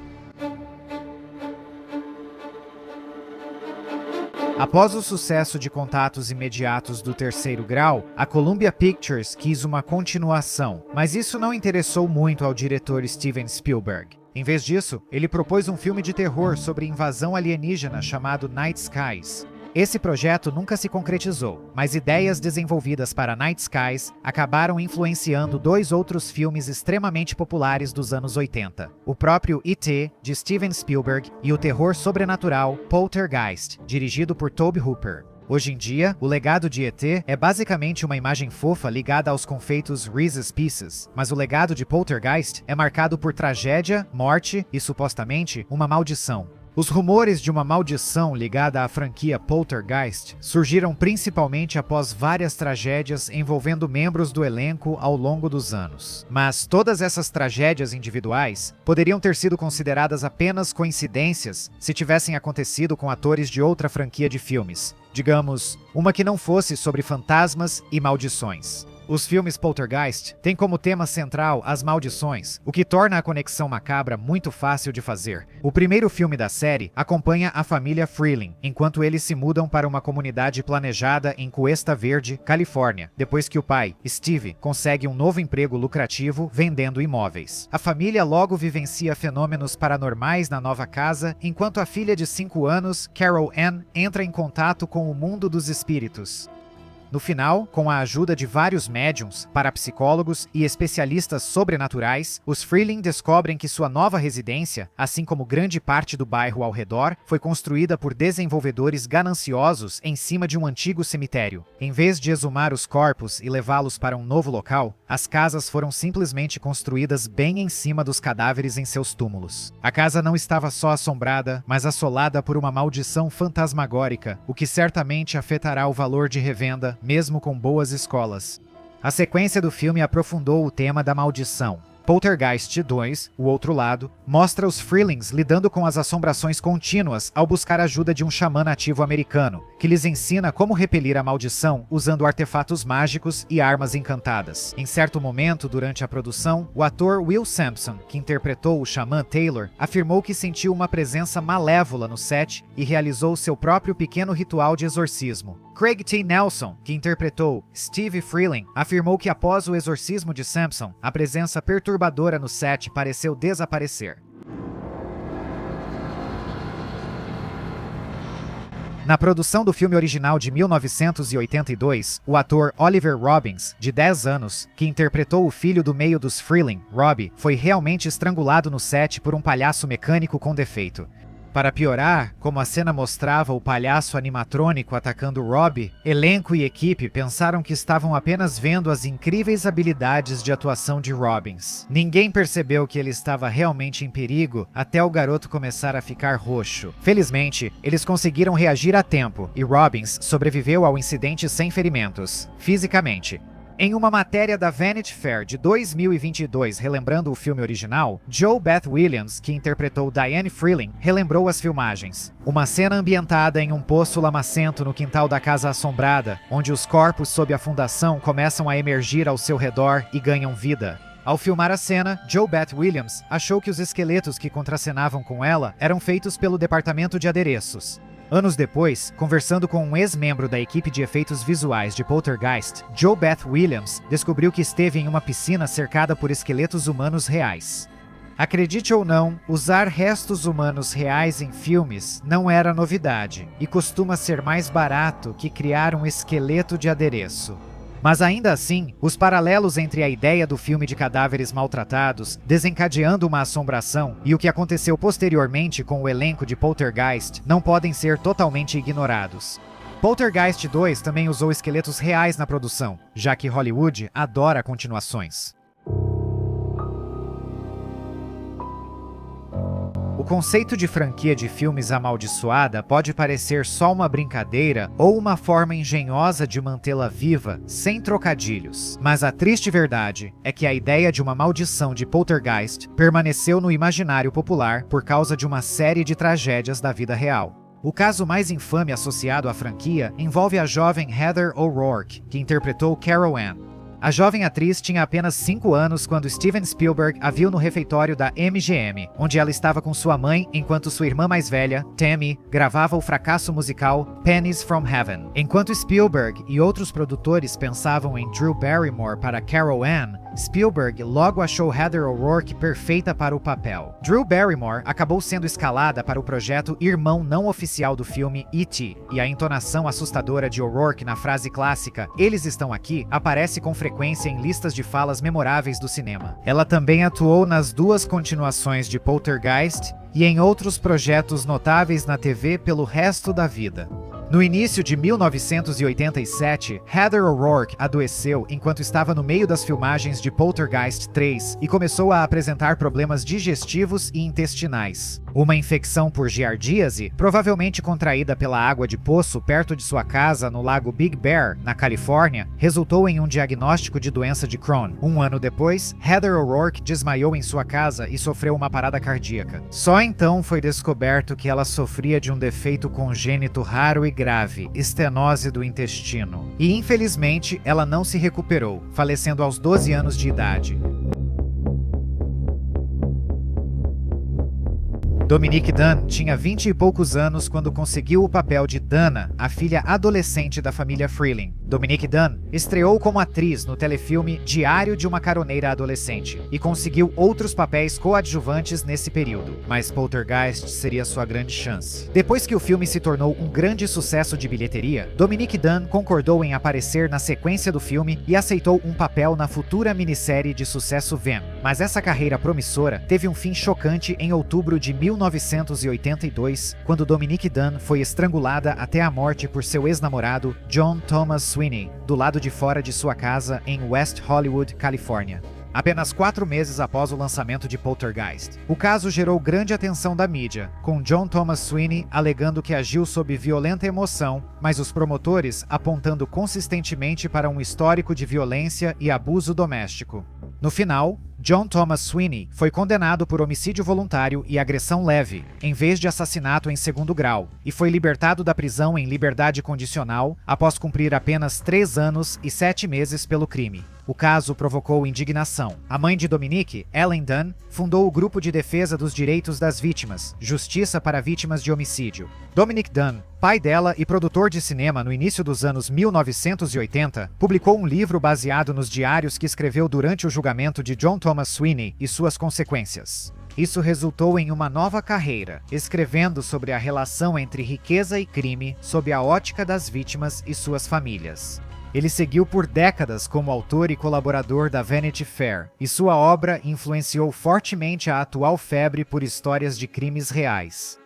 Após o sucesso de Contatos Imediatos do Terceiro Grau, a Columbia Pictures quis uma continuação, mas isso não interessou muito ao diretor Steven Spielberg. Em vez disso, ele propôs um filme de terror sobre invasão alienígena chamado Night Skies. Esse projeto nunca se concretizou, mas ideias desenvolvidas para Night Skies acabaram influenciando dois outros filmes extremamente populares dos anos 80. O próprio E.T., de Steven Spielberg, e o terror sobrenatural Poltergeist, dirigido por Tobe Hooper. Hoje em dia, o legado de E.T. é basicamente uma imagem fofa ligada aos confeitos Reese's Pieces, mas o legado de Poltergeist é marcado por tragédia, morte e, supostamente, uma maldição. Os rumores de uma maldição ligada à franquia Poltergeist surgiram principalmente após várias tragédias envolvendo membros do elenco ao longo dos anos. Mas todas essas tragédias individuais poderiam ter sido consideradas apenas coincidências se tivessem acontecido com atores de outra franquia de filmes. Digamos, uma que não fosse sobre fantasmas e maldições. Os filmes Poltergeist têm como tema central as maldições, o que torna a conexão macabra muito fácil de fazer. O primeiro filme da série acompanha a família Freeling, enquanto eles se mudam para uma comunidade planejada em Cuesta Verde, Califórnia, depois que o pai, Steve, consegue um novo emprego lucrativo vendendo imóveis. A família logo vivencia fenômenos paranormais na nova casa, enquanto a filha de 5 anos, Carol Ann, entra em contato com o mundo dos espíritos. No final, com a ajuda de vários médiums, parapsicólogos e especialistas sobrenaturais, os Freeling descobrem que sua nova residência, assim como grande parte do bairro ao redor, foi construída por desenvolvedores gananciosos em cima de um antigo cemitério. Em vez de exumar os corpos e levá-los para um novo local, as casas foram simplesmente construídas bem em cima dos cadáveres em seus túmulos. A casa não estava só assombrada, mas assolada por uma maldição fantasmagórica, o que certamente afetará o valor de revenda, mesmo com boas escolas. A sequência do filme aprofundou o tema da maldição. Poltergeist 2, o outro lado, mostra os Freelings lidando com as assombrações contínuas ao buscar ajuda de um xamã nativo americano, que lhes ensina como repelir a maldição usando artefatos mágicos e armas encantadas. Em certo momento, durante a produção, o ator Will Sampson, que interpretou o xamã Taylor, afirmou que sentiu uma presença malévola no set e realizou seu próprio pequeno ritual de exorcismo. Craig T. Nelson, que interpretou Steve Freeling, afirmou que após o exorcismo de Sampson, a presença perturbadora no set pareceu desaparecer. Na produção do filme original de 1982, o ator Oliver Robbins, de 10 anos, que interpretou o filho do meio dos Freeling, Robbie, foi realmente estrangulado no set por um palhaço mecânico com defeito. Para piorar, como a cena mostrava o palhaço animatrônico atacando Robbie, elenco e equipe pensaram que estavam apenas vendo as incríveis habilidades de atuação de Robbins. Ninguém percebeu que ele estava realmente em perigo até o garoto começar a ficar roxo. Felizmente, eles conseguiram reagir a tempo e Robbins sobreviveu ao incidente sem ferimentos, fisicamente. Em uma matéria da Vanity Fair de 2022 relembrando o filme original, JoBeth Williams, que interpretou Diane Freeling, relembrou as filmagens. Uma cena ambientada em um poço lamacento no quintal da casa assombrada, onde os corpos sob a fundação começam a emergir ao seu redor e ganham vida. Ao filmar a cena, JoBeth Williams achou que os esqueletos que contracenavam com ela eram feitos pelo departamento de adereços. Anos depois, conversando com um ex-membro da equipe de efeitos visuais de Poltergeist, JoBeth Williams descobriu que esteve em uma piscina cercada por esqueletos humanos reais. Acredite ou não, usar restos humanos reais em filmes não era novidade, e costuma ser mais barato que criar um esqueleto de adereço. Mas ainda assim, os paralelos entre a ideia do filme de cadáveres maltratados, desencadeando uma assombração, e o que aconteceu posteriormente com o elenco de Poltergeist não podem ser totalmente ignorados. Poltergeist 2 também usou esqueletos reais na produção, já que Hollywood adora continuações. O conceito de franquia de filmes amaldiçoada pode parecer só uma brincadeira ou uma forma engenhosa de mantê-la viva, sem trocadilhos. Mas a triste verdade é que a ideia de uma maldição de Poltergeist permaneceu no imaginário popular por causa de uma série de tragédias da vida real. O caso mais infame associado à franquia envolve a jovem Heather O'Rourke, que interpretou Carol Ann. A jovem atriz tinha apenas 5 anos quando Steven Spielberg a viu no refeitório da MGM, onde ela estava com sua mãe enquanto sua irmã mais velha, Tammy, gravava o fracasso musical Pennies from Heaven. Enquanto Spielberg e outros produtores pensavam em Drew Barrymore para Carol Ann, Spielberg logo achou Heather O'Rourke perfeita para o papel. Drew Barrymore acabou sendo escalada para o projeto irmão não oficial do filme E.T., e a entonação assustadora de O'Rourke na frase clássica "Eles estão aqui" aparece com frequência em listas de falas memoráveis do cinema. Ela também atuou nas 2 continuações de Poltergeist e em outros projetos notáveis na TV pelo resto da vida. No início de 1987, Heather O'Rourke adoeceu enquanto estava no meio das filmagens de Poltergeist 3 e começou a apresentar problemas digestivos e intestinais. Uma infecção por giardíase, provavelmente contraída pela água de poço perto de sua casa no lago Big Bear, na Califórnia, resultou em um diagnóstico de doença de Crohn. 1 ano depois, Heather O'Rourke desmaiou em sua casa e sofreu uma parada cardíaca. Só então foi descoberto que ela sofria de um defeito congênito raro e grave, estenose do intestino. E infelizmente, ela não se recuperou, falecendo aos 12 anos de idade. Dominique Dunne tinha 20 e poucos anos quando conseguiu o papel de Dana, a filha adolescente da família Freeling. Dominique Dunne estreou como atriz no telefilme Diário de uma Caroneira Adolescente e conseguiu outros papéis coadjuvantes nesse período, mas Poltergeist seria sua grande chance. Depois que o filme se tornou um grande sucesso de bilheteria, Dominique Dunne concordou em aparecer na sequência do filme e aceitou um papel na futura minissérie de sucesso Them. Mas essa carreira promissora teve um fim chocante em outubro de 1982, quando Dominique Dunne foi estrangulada até a morte por seu ex-namorado, John Thomas Sweeney, do lado de fora de sua casa em West Hollywood, Califórnia. Apenas 4 meses após o lançamento de Poltergeist. O caso gerou grande atenção da mídia, com John Thomas Sweeney alegando que agiu sob violenta emoção, mas os promotores apontando consistentemente para um histórico de violência e abuso doméstico. No final, John Thomas Sweeney foi condenado por homicídio voluntário e agressão leve, em vez de assassinato em 2º grau, e foi libertado da prisão em liberdade condicional após cumprir apenas 3 anos e 7 meses pelo crime. O caso provocou indignação. A mãe de Dominique, Ellen Dunne, fundou o Grupo de Defesa dos Direitos das Vítimas, Justiça para Vítimas de Homicídio. Dominique Dunne, pai dela e produtor de cinema no início dos anos 1980, publicou um livro baseado nos diários que escreveu durante o julgamento de John Thomas Sweeney e suas consequências. Isso resultou em uma nova carreira, escrevendo sobre a relação entre riqueza e crime sob a ótica das vítimas e suas famílias. Ele seguiu por décadas como autor e colaborador da Vanity Fair, e sua obra influenciou fortemente a atual febre por histórias de crimes reais.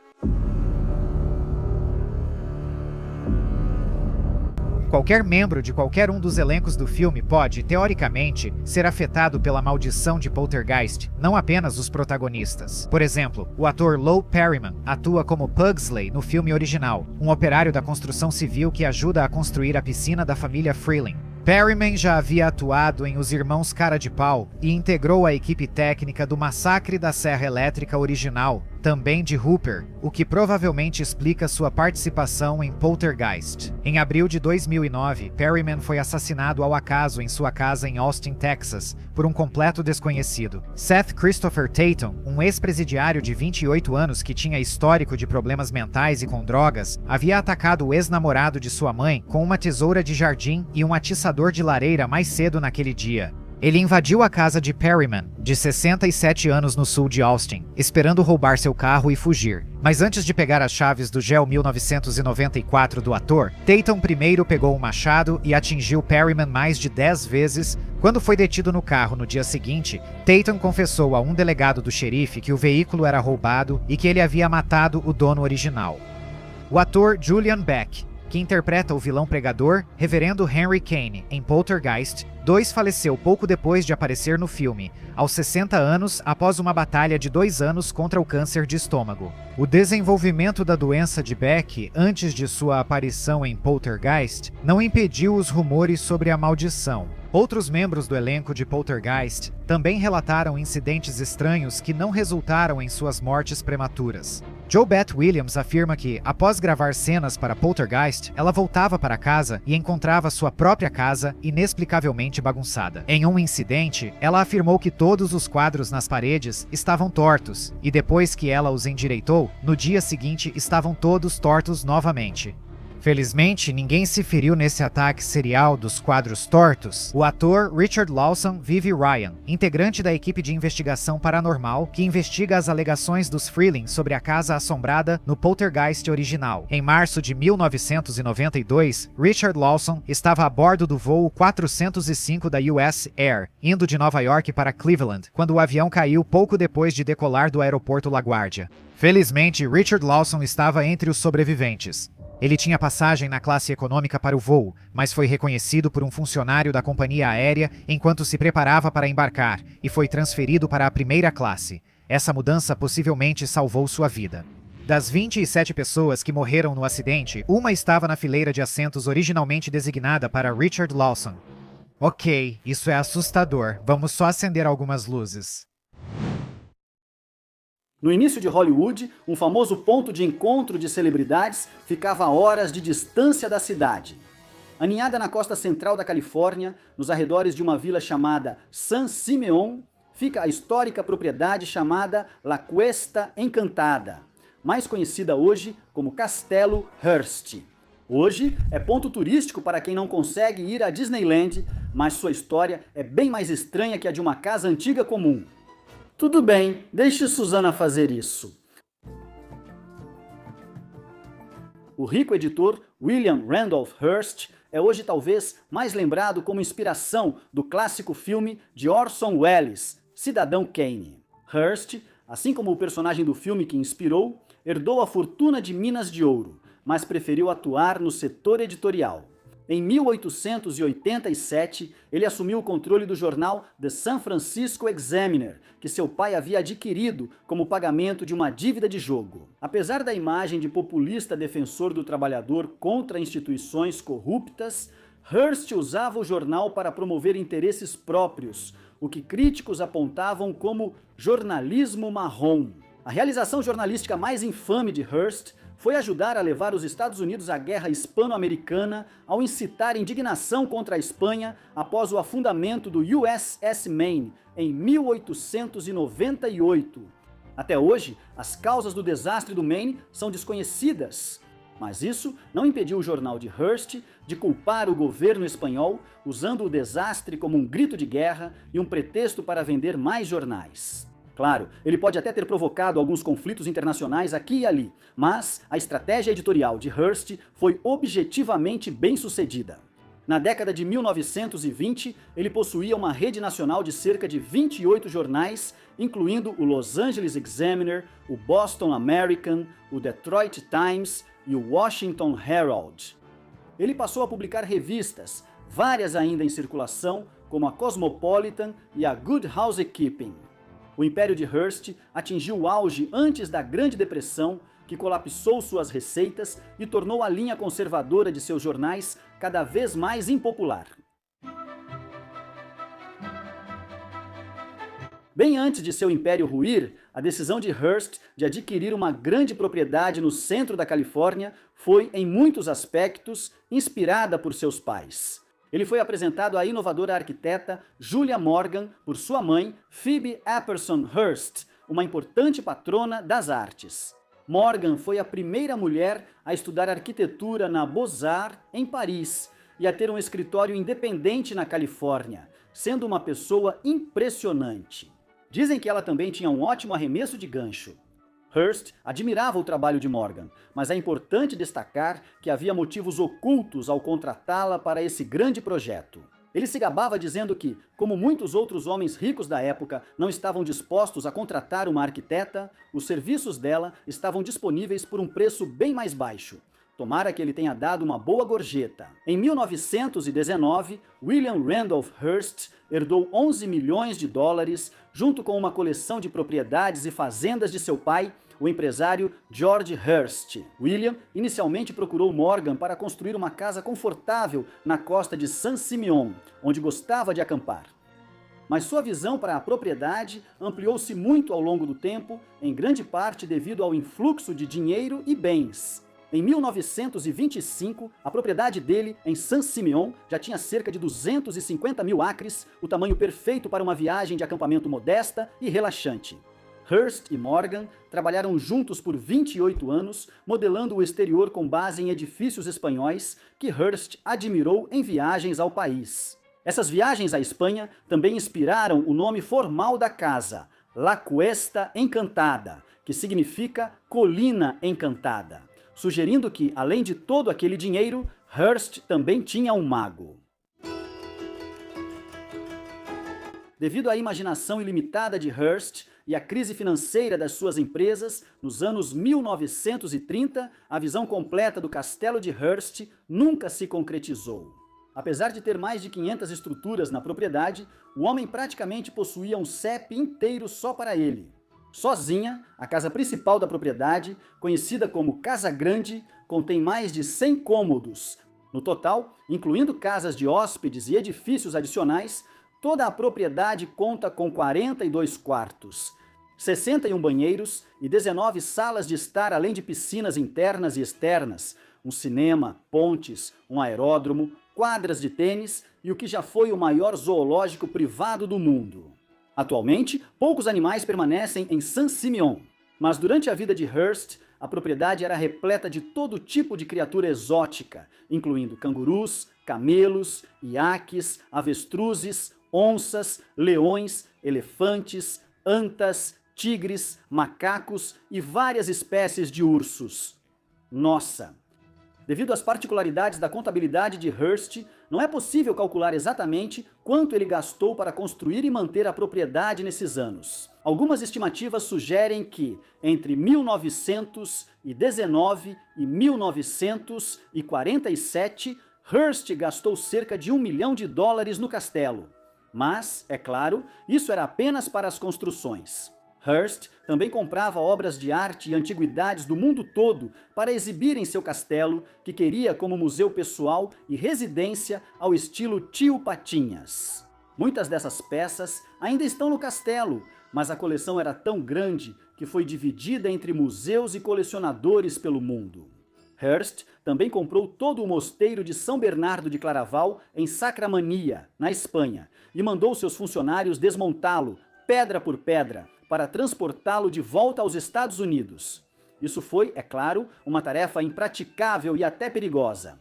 Qualquer membro de qualquer um dos elencos do filme pode, teoricamente, ser afetado pela maldição de Poltergeist, não apenas os protagonistas. Por exemplo, o ator Lou Perryman atua como Pugsley no filme original, um operário da construção civil que ajuda a construir a piscina da família Freeling. Perryman já havia atuado em Os Irmãos Cara de Pau e integrou a equipe técnica do Massacre da Serra Elétrica original, também de Hooper, o que provavelmente explica sua participação em Poltergeist. Em abril de 2009, Perryman foi assassinado ao acaso em sua casa em Austin, Texas, por um completo desconhecido. Seth Christopher Tatum, um ex-presidiário de 28 anos que tinha histórico de problemas mentais e com drogas, havia atacado o ex-namorado de sua mãe com uma tesoura de jardim e um atiçador de lareira mais cedo naquele dia. Ele invadiu a casa de Perryman, de 67 anos no sul de Austin, esperando roubar seu carro e fugir. Mas antes de pegar as chaves do Gel 1994 do ator, Tatum primeiro pegou um machado e atingiu Perryman mais de 10 vezes. Quando foi detido no carro no dia seguinte, Tatum confessou a um delegado do xerife que o veículo era roubado e que ele havia matado o dono original. O ator Julian Beck, que interpreta o vilão pregador, Reverendo Henry Kane, em Poltergeist 2, faleceu pouco depois de aparecer no filme, aos 60 anos após uma batalha de 2 anos contra o câncer de estômago. O desenvolvimento da doença de Beck antes de sua aparição em Poltergeist não impediu os rumores sobre a maldição. Outros membros do elenco de Poltergeist também relataram incidentes estranhos que não resultaram em suas mortes prematuras. JoBeth Williams afirma que, após gravar cenas para Poltergeist, ela voltava para casa e encontrava sua própria casa inexplicavelmente bagunçada. Em um incidente, ela afirmou que todos os quadros nas paredes estavam tortos, e depois que ela os endireitou, no dia seguinte estavam todos tortos novamente. Felizmente, ninguém se feriu nesse ataque serial dos quadros tortos. O ator Richard Lawson vive Ryan, integrante da equipe de investigação paranormal que investiga as alegações dos Freeling sobre a casa assombrada no Poltergeist original. Em março de 1992, Richard Lawson estava a bordo do voo 405 da US Air, indo de Nova York para Cleveland, quando o avião caiu pouco depois de decolar do aeroporto LaGuardia. Felizmente, Richard Lawson estava entre os sobreviventes. Ele tinha passagem na classe econômica para o voo, mas foi reconhecido por um funcionário da companhia aérea enquanto se preparava para embarcar e foi transferido para a primeira classe. Essa mudança possivelmente salvou sua vida. Das 27 pessoas que morreram no acidente, uma estava na fileira de assentos originalmente designada para Richard Lawson. Ok, isso é assustador. Vamos só acender algumas luzes. No início de Hollywood, um famoso ponto de encontro de celebridades ficava a horas de distância da cidade. Aninhada na costa central da Califórnia, nos arredores de uma vila chamada San Simeon, fica a histórica propriedade chamada La Cuesta Encantada, mais conhecida hoje como Castelo Hearst. Hoje é ponto turístico para quem não consegue ir à Disneyland, mas sua história é bem mais estranha que a de uma casa antiga comum. Tudo bem, deixe Susana fazer isso. O rico editor William Randolph Hearst é hoje talvez mais lembrado como inspiração do clássico filme de Orson Welles, Cidadão Kane. Hearst, assim como o personagem do filme que inspirou, herdou a fortuna de minas de ouro, mas preferiu atuar no setor editorial. Em 1887, ele assumiu o controle do jornal The San Francisco Examiner, que seu pai havia adquirido como pagamento de uma dívida de jogo. Apesar da imagem de populista defensor do trabalhador contra instituições corruptas, Hearst usava o jornal para promover interesses próprios, o que críticos apontavam como jornalismo marrom. A realização jornalística mais infame de Hearst foi ajudar a levar os Estados Unidos à Guerra Hispano-Americana ao incitar indignação contra a Espanha após o afundamento do USS Maine em 1898. Até hoje, as causas do desastre do Maine são desconhecidas, mas isso não impediu o jornal de Hearst de culpar o governo espanhol, usando o desastre como um grito de guerra e um pretexto para vender mais jornais. Claro, ele pode até ter provocado alguns conflitos internacionais aqui e ali, mas a estratégia editorial de Hearst foi objetivamente bem-sucedida. Na década de 1920, ele possuía uma rede nacional de cerca de 28 jornais, incluindo o Los Angeles Examiner, o Boston American, o Detroit Times e o Washington Herald. ele passou a publicar revistas, várias ainda em circulação, como a Cosmopolitan e a Good Housekeeping. O império de Hearst atingiu o auge antes da Grande Depressão, que colapsou suas receitas e tornou a linha conservadora de seus jornais cada vez mais impopular. Bem antes de seu império ruir, a decisão de Hearst de adquirir uma grande propriedade no centro da Califórnia foi, em muitos aspectos, inspirada por seus pais. Ele foi apresentado à inovadora arquiteta Julia Morgan por sua mãe, Phoebe Apperson Hearst, uma importante patrona das artes. Morgan foi a primeira mulher a estudar arquitetura na Beaux-Arts, em Paris, e a ter um escritório independente na Califórnia, sendo uma pessoa impressionante. Dizem que ela também tinha um ótimo arremesso de gancho. Hearst admirava o trabalho de Morgan, mas é importante destacar que havia motivos ocultos ao contratá-la para esse grande projeto. Ele se gabava dizendo que, como muitos outros homens ricos da época não estavam dispostos a contratar uma arquiteta, os serviços dela estavam disponíveis por um preço bem mais baixo. Tomara que ele tenha dado uma boa gorjeta. Em 1919, William Randolph Hearst herdou 11 milhões de dólares, junto com uma coleção de propriedades e fazendas de seu pai, o empresário George Hearst. William inicialmente procurou Morgan para construir uma casa confortável na costa de San Simeon, onde gostava de acampar. Mas sua visão para a propriedade ampliou-se muito ao longo do tempo, em grande parte devido ao influxo de dinheiro e bens. Em 1925, a propriedade dele, em San Simeon, já tinha cerca de 250 mil acres, o tamanho perfeito para uma viagem de acampamento modesta e relaxante. Hearst e Morgan trabalharam juntos por 28 anos, modelando o exterior com base em edifícios espanhóis que Hearst admirou em viagens ao país. Essas viagens à Espanha também inspiraram o nome formal da casa, La Cuesta Encantada, que significa Colina Encantada, sugerindo que, além de todo aquele dinheiro, Hearst também tinha um mago. Devido à imaginação ilimitada de Hearst e à crise financeira das suas empresas, nos anos 1930, a visão completa do castelo de Hearst nunca se concretizou. Apesar de ter mais de 500 estruturas na propriedade, o homem praticamente possuía um CEP inteiro só para ele. Sozinha, a casa principal da propriedade, conhecida como Casa Grande, contém mais de 100 cômodos. No total, incluindo casas de hóspedes e edifícios adicionais, toda a propriedade conta com 42 quartos, 61 banheiros e 19 salas de estar, além de piscinas internas e externas, um cinema, pontes, um aeródromo, quadras de tênis e o que já foi o maior zoológico privado do mundo. Atualmente, poucos animais permanecem em San Simeon, mas durante a vida de Hearst, a propriedade era repleta de todo tipo de criatura exótica, incluindo cangurus, camelos, iaques, avestruzes, onças, leões, elefantes, antas, tigres, macacos e várias espécies de ursos. Nossa! Devido às particularidades da contabilidade de Hearst, não é possível calcular exatamente quanto ele gastou para construir e manter a propriedade nesses anos. Algumas estimativas sugerem que, entre 1919 e 1947, Hearst gastou cerca de $1 milhão no castelo. Mas, é claro, isso era apenas para as construções. Hearst também comprava obras de arte e antiguidades do mundo todo para exibir em seu castelo, que queria como museu pessoal e residência ao estilo Tio Patinhas. Muitas dessas peças ainda estão no castelo, mas a coleção era tão grande que foi dividida entre museus e colecionadores pelo mundo. Hearst também comprou todo o mosteiro de São Bernardo de Claraval em Sacramania, na Espanha, e mandou seus funcionários desmontá-lo, pedra por pedra, para transportá-lo de volta aos Estados Unidos. Isso foi, é claro, uma tarefa impraticável e até perigosa.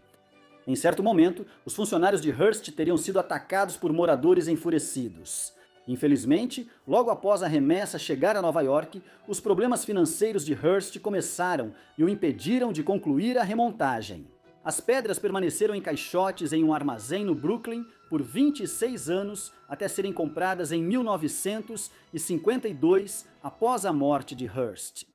Em certo momento, os funcionários de Hearst teriam sido atacados por moradores enfurecidos. Infelizmente, logo após a remessa chegar a Nova York, os problemas financeiros de Hearst começaram e o impediram de concluir a remontagem. As pedras permaneceram em caixotes em um armazém no Brooklyn por 26 anos até serem compradas em 1952, após a morte de Hearst.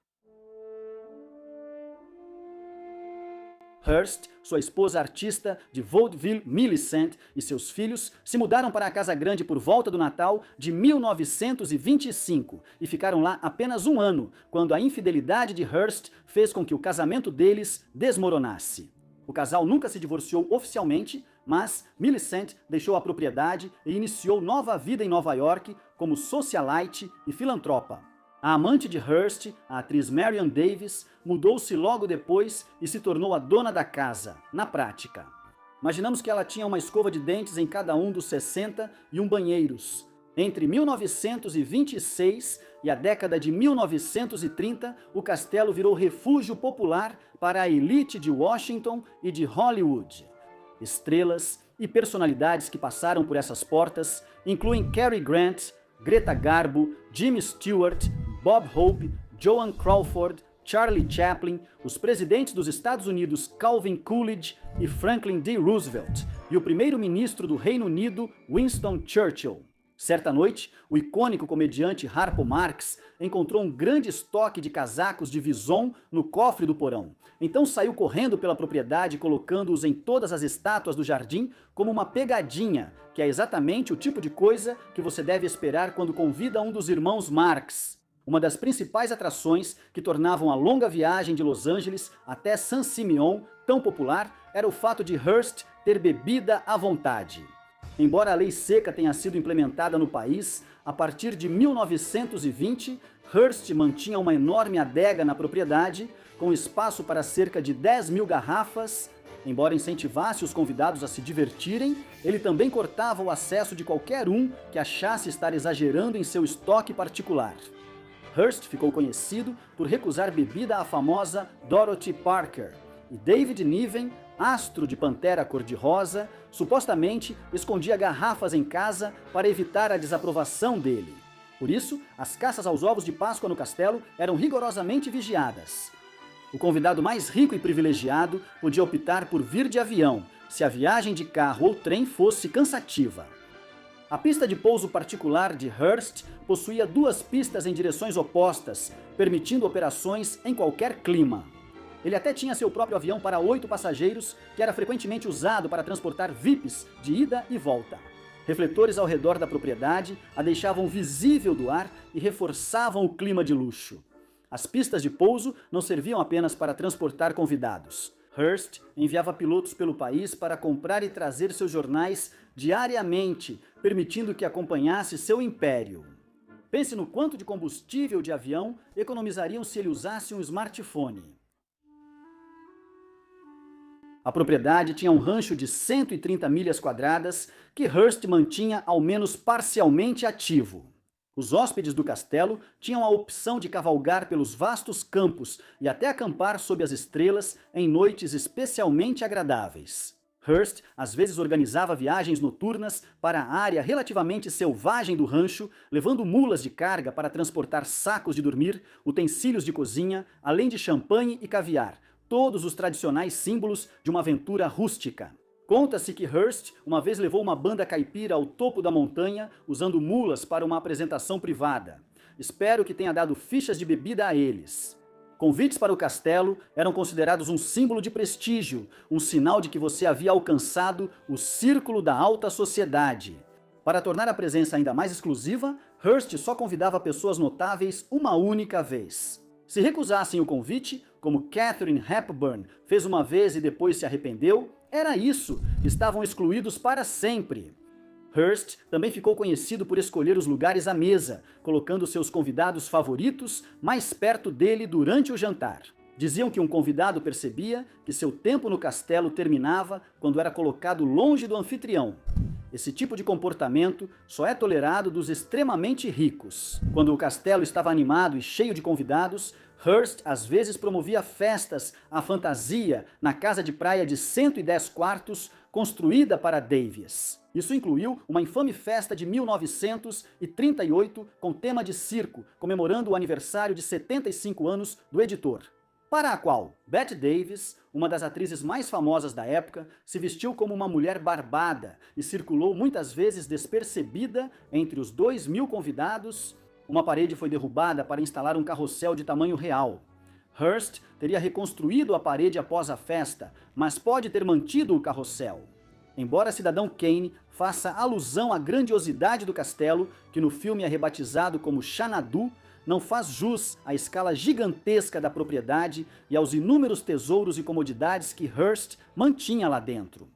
Hearst, sua esposa artista de vaudeville Millicent e seus filhos se mudaram para a Casa Grande por volta do Natal de 1925 e ficaram lá apenas um ano, quando a infidelidade de Hearst fez com que o casamento deles desmoronasse. O casal nunca se divorciou oficialmente, mas Millicent deixou a propriedade e iniciou nova vida em Nova York como socialite e filantropa. A amante de Hearst, a atriz Marion Davies, mudou-se logo depois e se tornou a dona da casa, na prática. Imaginamos que ela tinha uma escova de dentes em cada um dos 61 banheiros. Entre 1926 e a década de 1930, o castelo virou refúgio popular para a elite de Washington e de Hollywood. Estrelas e personalidades que passaram por essas portas incluem Cary Grant, Greta Garbo, Jimmy Stewart, Bob Hope, Joan Crawford, Charlie Chaplin, os presidentes dos Estados Unidos Calvin Coolidge e Franklin D. Roosevelt, e o primeiro-ministro do Reino Unido Winston Churchill. Certa noite, o icônico comediante Harpo Marx encontrou um grande estoque de casacos de Vison no cofre do porão. Então saiu correndo pela propriedade, colocando-os em todas as estátuas do jardim como uma pegadinha, que é exatamente o tipo de coisa que você deve esperar quando convida um dos irmãos Marx. Uma das principais atrações que tornavam a longa viagem de Los Angeles até San Simeon tão popular era o fato de Hearst ter bebida à vontade. Embora a lei seca tenha sido implementada no país, a partir de 1920, Hearst mantinha uma enorme adega na propriedade, com espaço para cerca de 10.000 garrafas. Embora incentivasse os convidados a se divertirem, ele também cortava o acesso de qualquer um que achasse estar exagerando em seu estoque particular. Hearst ficou conhecido por recusar bebida à famosa Dorothy Parker, e David Niven, astro de Pantera Cor-de-Rosa, supostamente escondia garrafas em casa para evitar a desaprovação dele. Por isso, as caças aos ovos de Páscoa no castelo eram rigorosamente vigiadas. O convidado mais rico e privilegiado podia optar por vir de avião, se a viagem de carro ou trem fosse cansativa. A pista de pouso particular de Hearst possuía 2 pistas em direções opostas, permitindo operações em qualquer clima. Ele até tinha seu próprio avião para 8 passageiros, que era frequentemente usado para transportar VIPs de ida e volta. Refletores ao redor da propriedade a deixavam visível do ar e reforçavam o clima de luxo. As pistas de pouso não serviam apenas para transportar convidados. Hearst enviava pilotos pelo país para comprar e trazer seus jornais diariamente, permitindo que acompanhasse seu império. Pense no quanto de combustível de avião economizariam se ele usasse um smartphone. A propriedade tinha um rancho de 130 milhas quadradas que Hearst mantinha ao menos parcialmente ativo. Os hóspedes do castelo tinham a opção de cavalgar pelos vastos campos e até acampar sob as estrelas em noites especialmente agradáveis. Hearst às vezes organizava viagens noturnas para a área relativamente selvagem do rancho, levando mulas de carga para transportar sacos de dormir, utensílios de cozinha, além de champanhe e caviar, todos os tradicionais símbolos de uma aventura rústica. Conta-se que Hearst uma vez levou uma banda caipira ao topo da montanha usando mulas para uma apresentação privada. Espero que tenha dado fichas de bebida a eles. Convites para o castelo eram considerados um símbolo de prestígio, um sinal de que você havia alcançado o círculo da alta sociedade. Para tornar a presença ainda mais exclusiva, Hearst só convidava pessoas notáveis uma única vez. Se recusassem o convite, como Katharine Hepburn fez uma vez e depois se arrependeu, era isso, estavam excluídos para sempre. Hearst também ficou conhecido por escolher os lugares à mesa, colocando seus convidados favoritos mais perto dele durante o jantar. Diziam que um convidado percebia que seu tempo no castelo terminava quando era colocado longe do anfitrião. Esse tipo de comportamento só é tolerado dos extremamente ricos. Quando o castelo estava animado e cheio de convidados, Hearst às vezes promovia festas à fantasia na casa de praia de 110 quartos construída para Davies. Isso incluiu uma infame festa de 1938 com tema de circo, comemorando o aniversário de 75 anos do editor, para a qual Bette Davis, uma das atrizes mais famosas da época, se vestiu como uma mulher barbada e circulou muitas vezes despercebida entre os 2.000 convidados. Uma parede foi derrubada para instalar um carrossel de tamanho real. Hearst teria reconstruído a parede após a festa, mas pode ter mantido o carrossel. Embora Cidadão Kane faça alusão à grandiosidade do castelo, que no filme é rebatizado como Xanadu, não faz jus à escala gigantesca da propriedade e aos inúmeros tesouros e comodidades que Hearst mantinha lá dentro.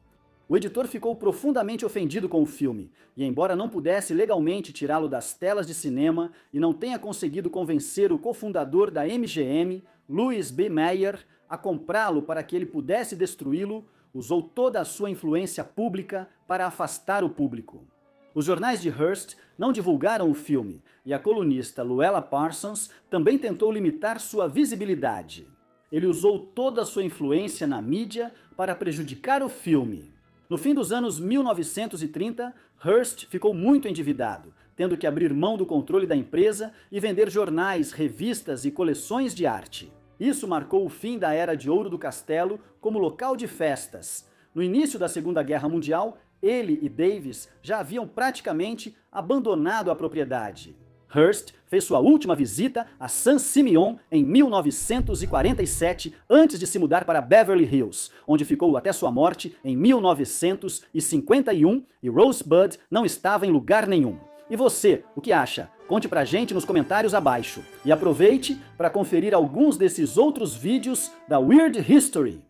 O editor ficou profundamente ofendido com o filme, e embora não pudesse legalmente tirá-lo das telas de cinema e não tenha conseguido convencer o cofundador da MGM, Louis B. Mayer, a comprá-lo para que ele pudesse destruí-lo, usou toda a sua influência pública para afastar o público. Os jornais de Hearst não divulgaram o filme, e a colunista Luella Parsons também tentou limitar sua visibilidade. Ele usou toda a sua influência na mídia para prejudicar o filme. No fim dos anos 1930, Hearst ficou muito endividado, tendo que abrir mão do controle da empresa e vender jornais, revistas e coleções de arte. Isso marcou o fim da Era de Ouro do Castelo como local de festas. No início da Segunda Guerra Mundial, ele e Davis já haviam praticamente abandonado a propriedade. Hearst fez sua última visita a San Simeon em 1947, antes de se mudar para Beverly Hills, onde ficou até sua morte em 1951, e Rosebud não estava em lugar nenhum. E você, o que acha? Conte pra gente nos comentários abaixo. E aproveite para conferir alguns desses outros vídeos da Weird History.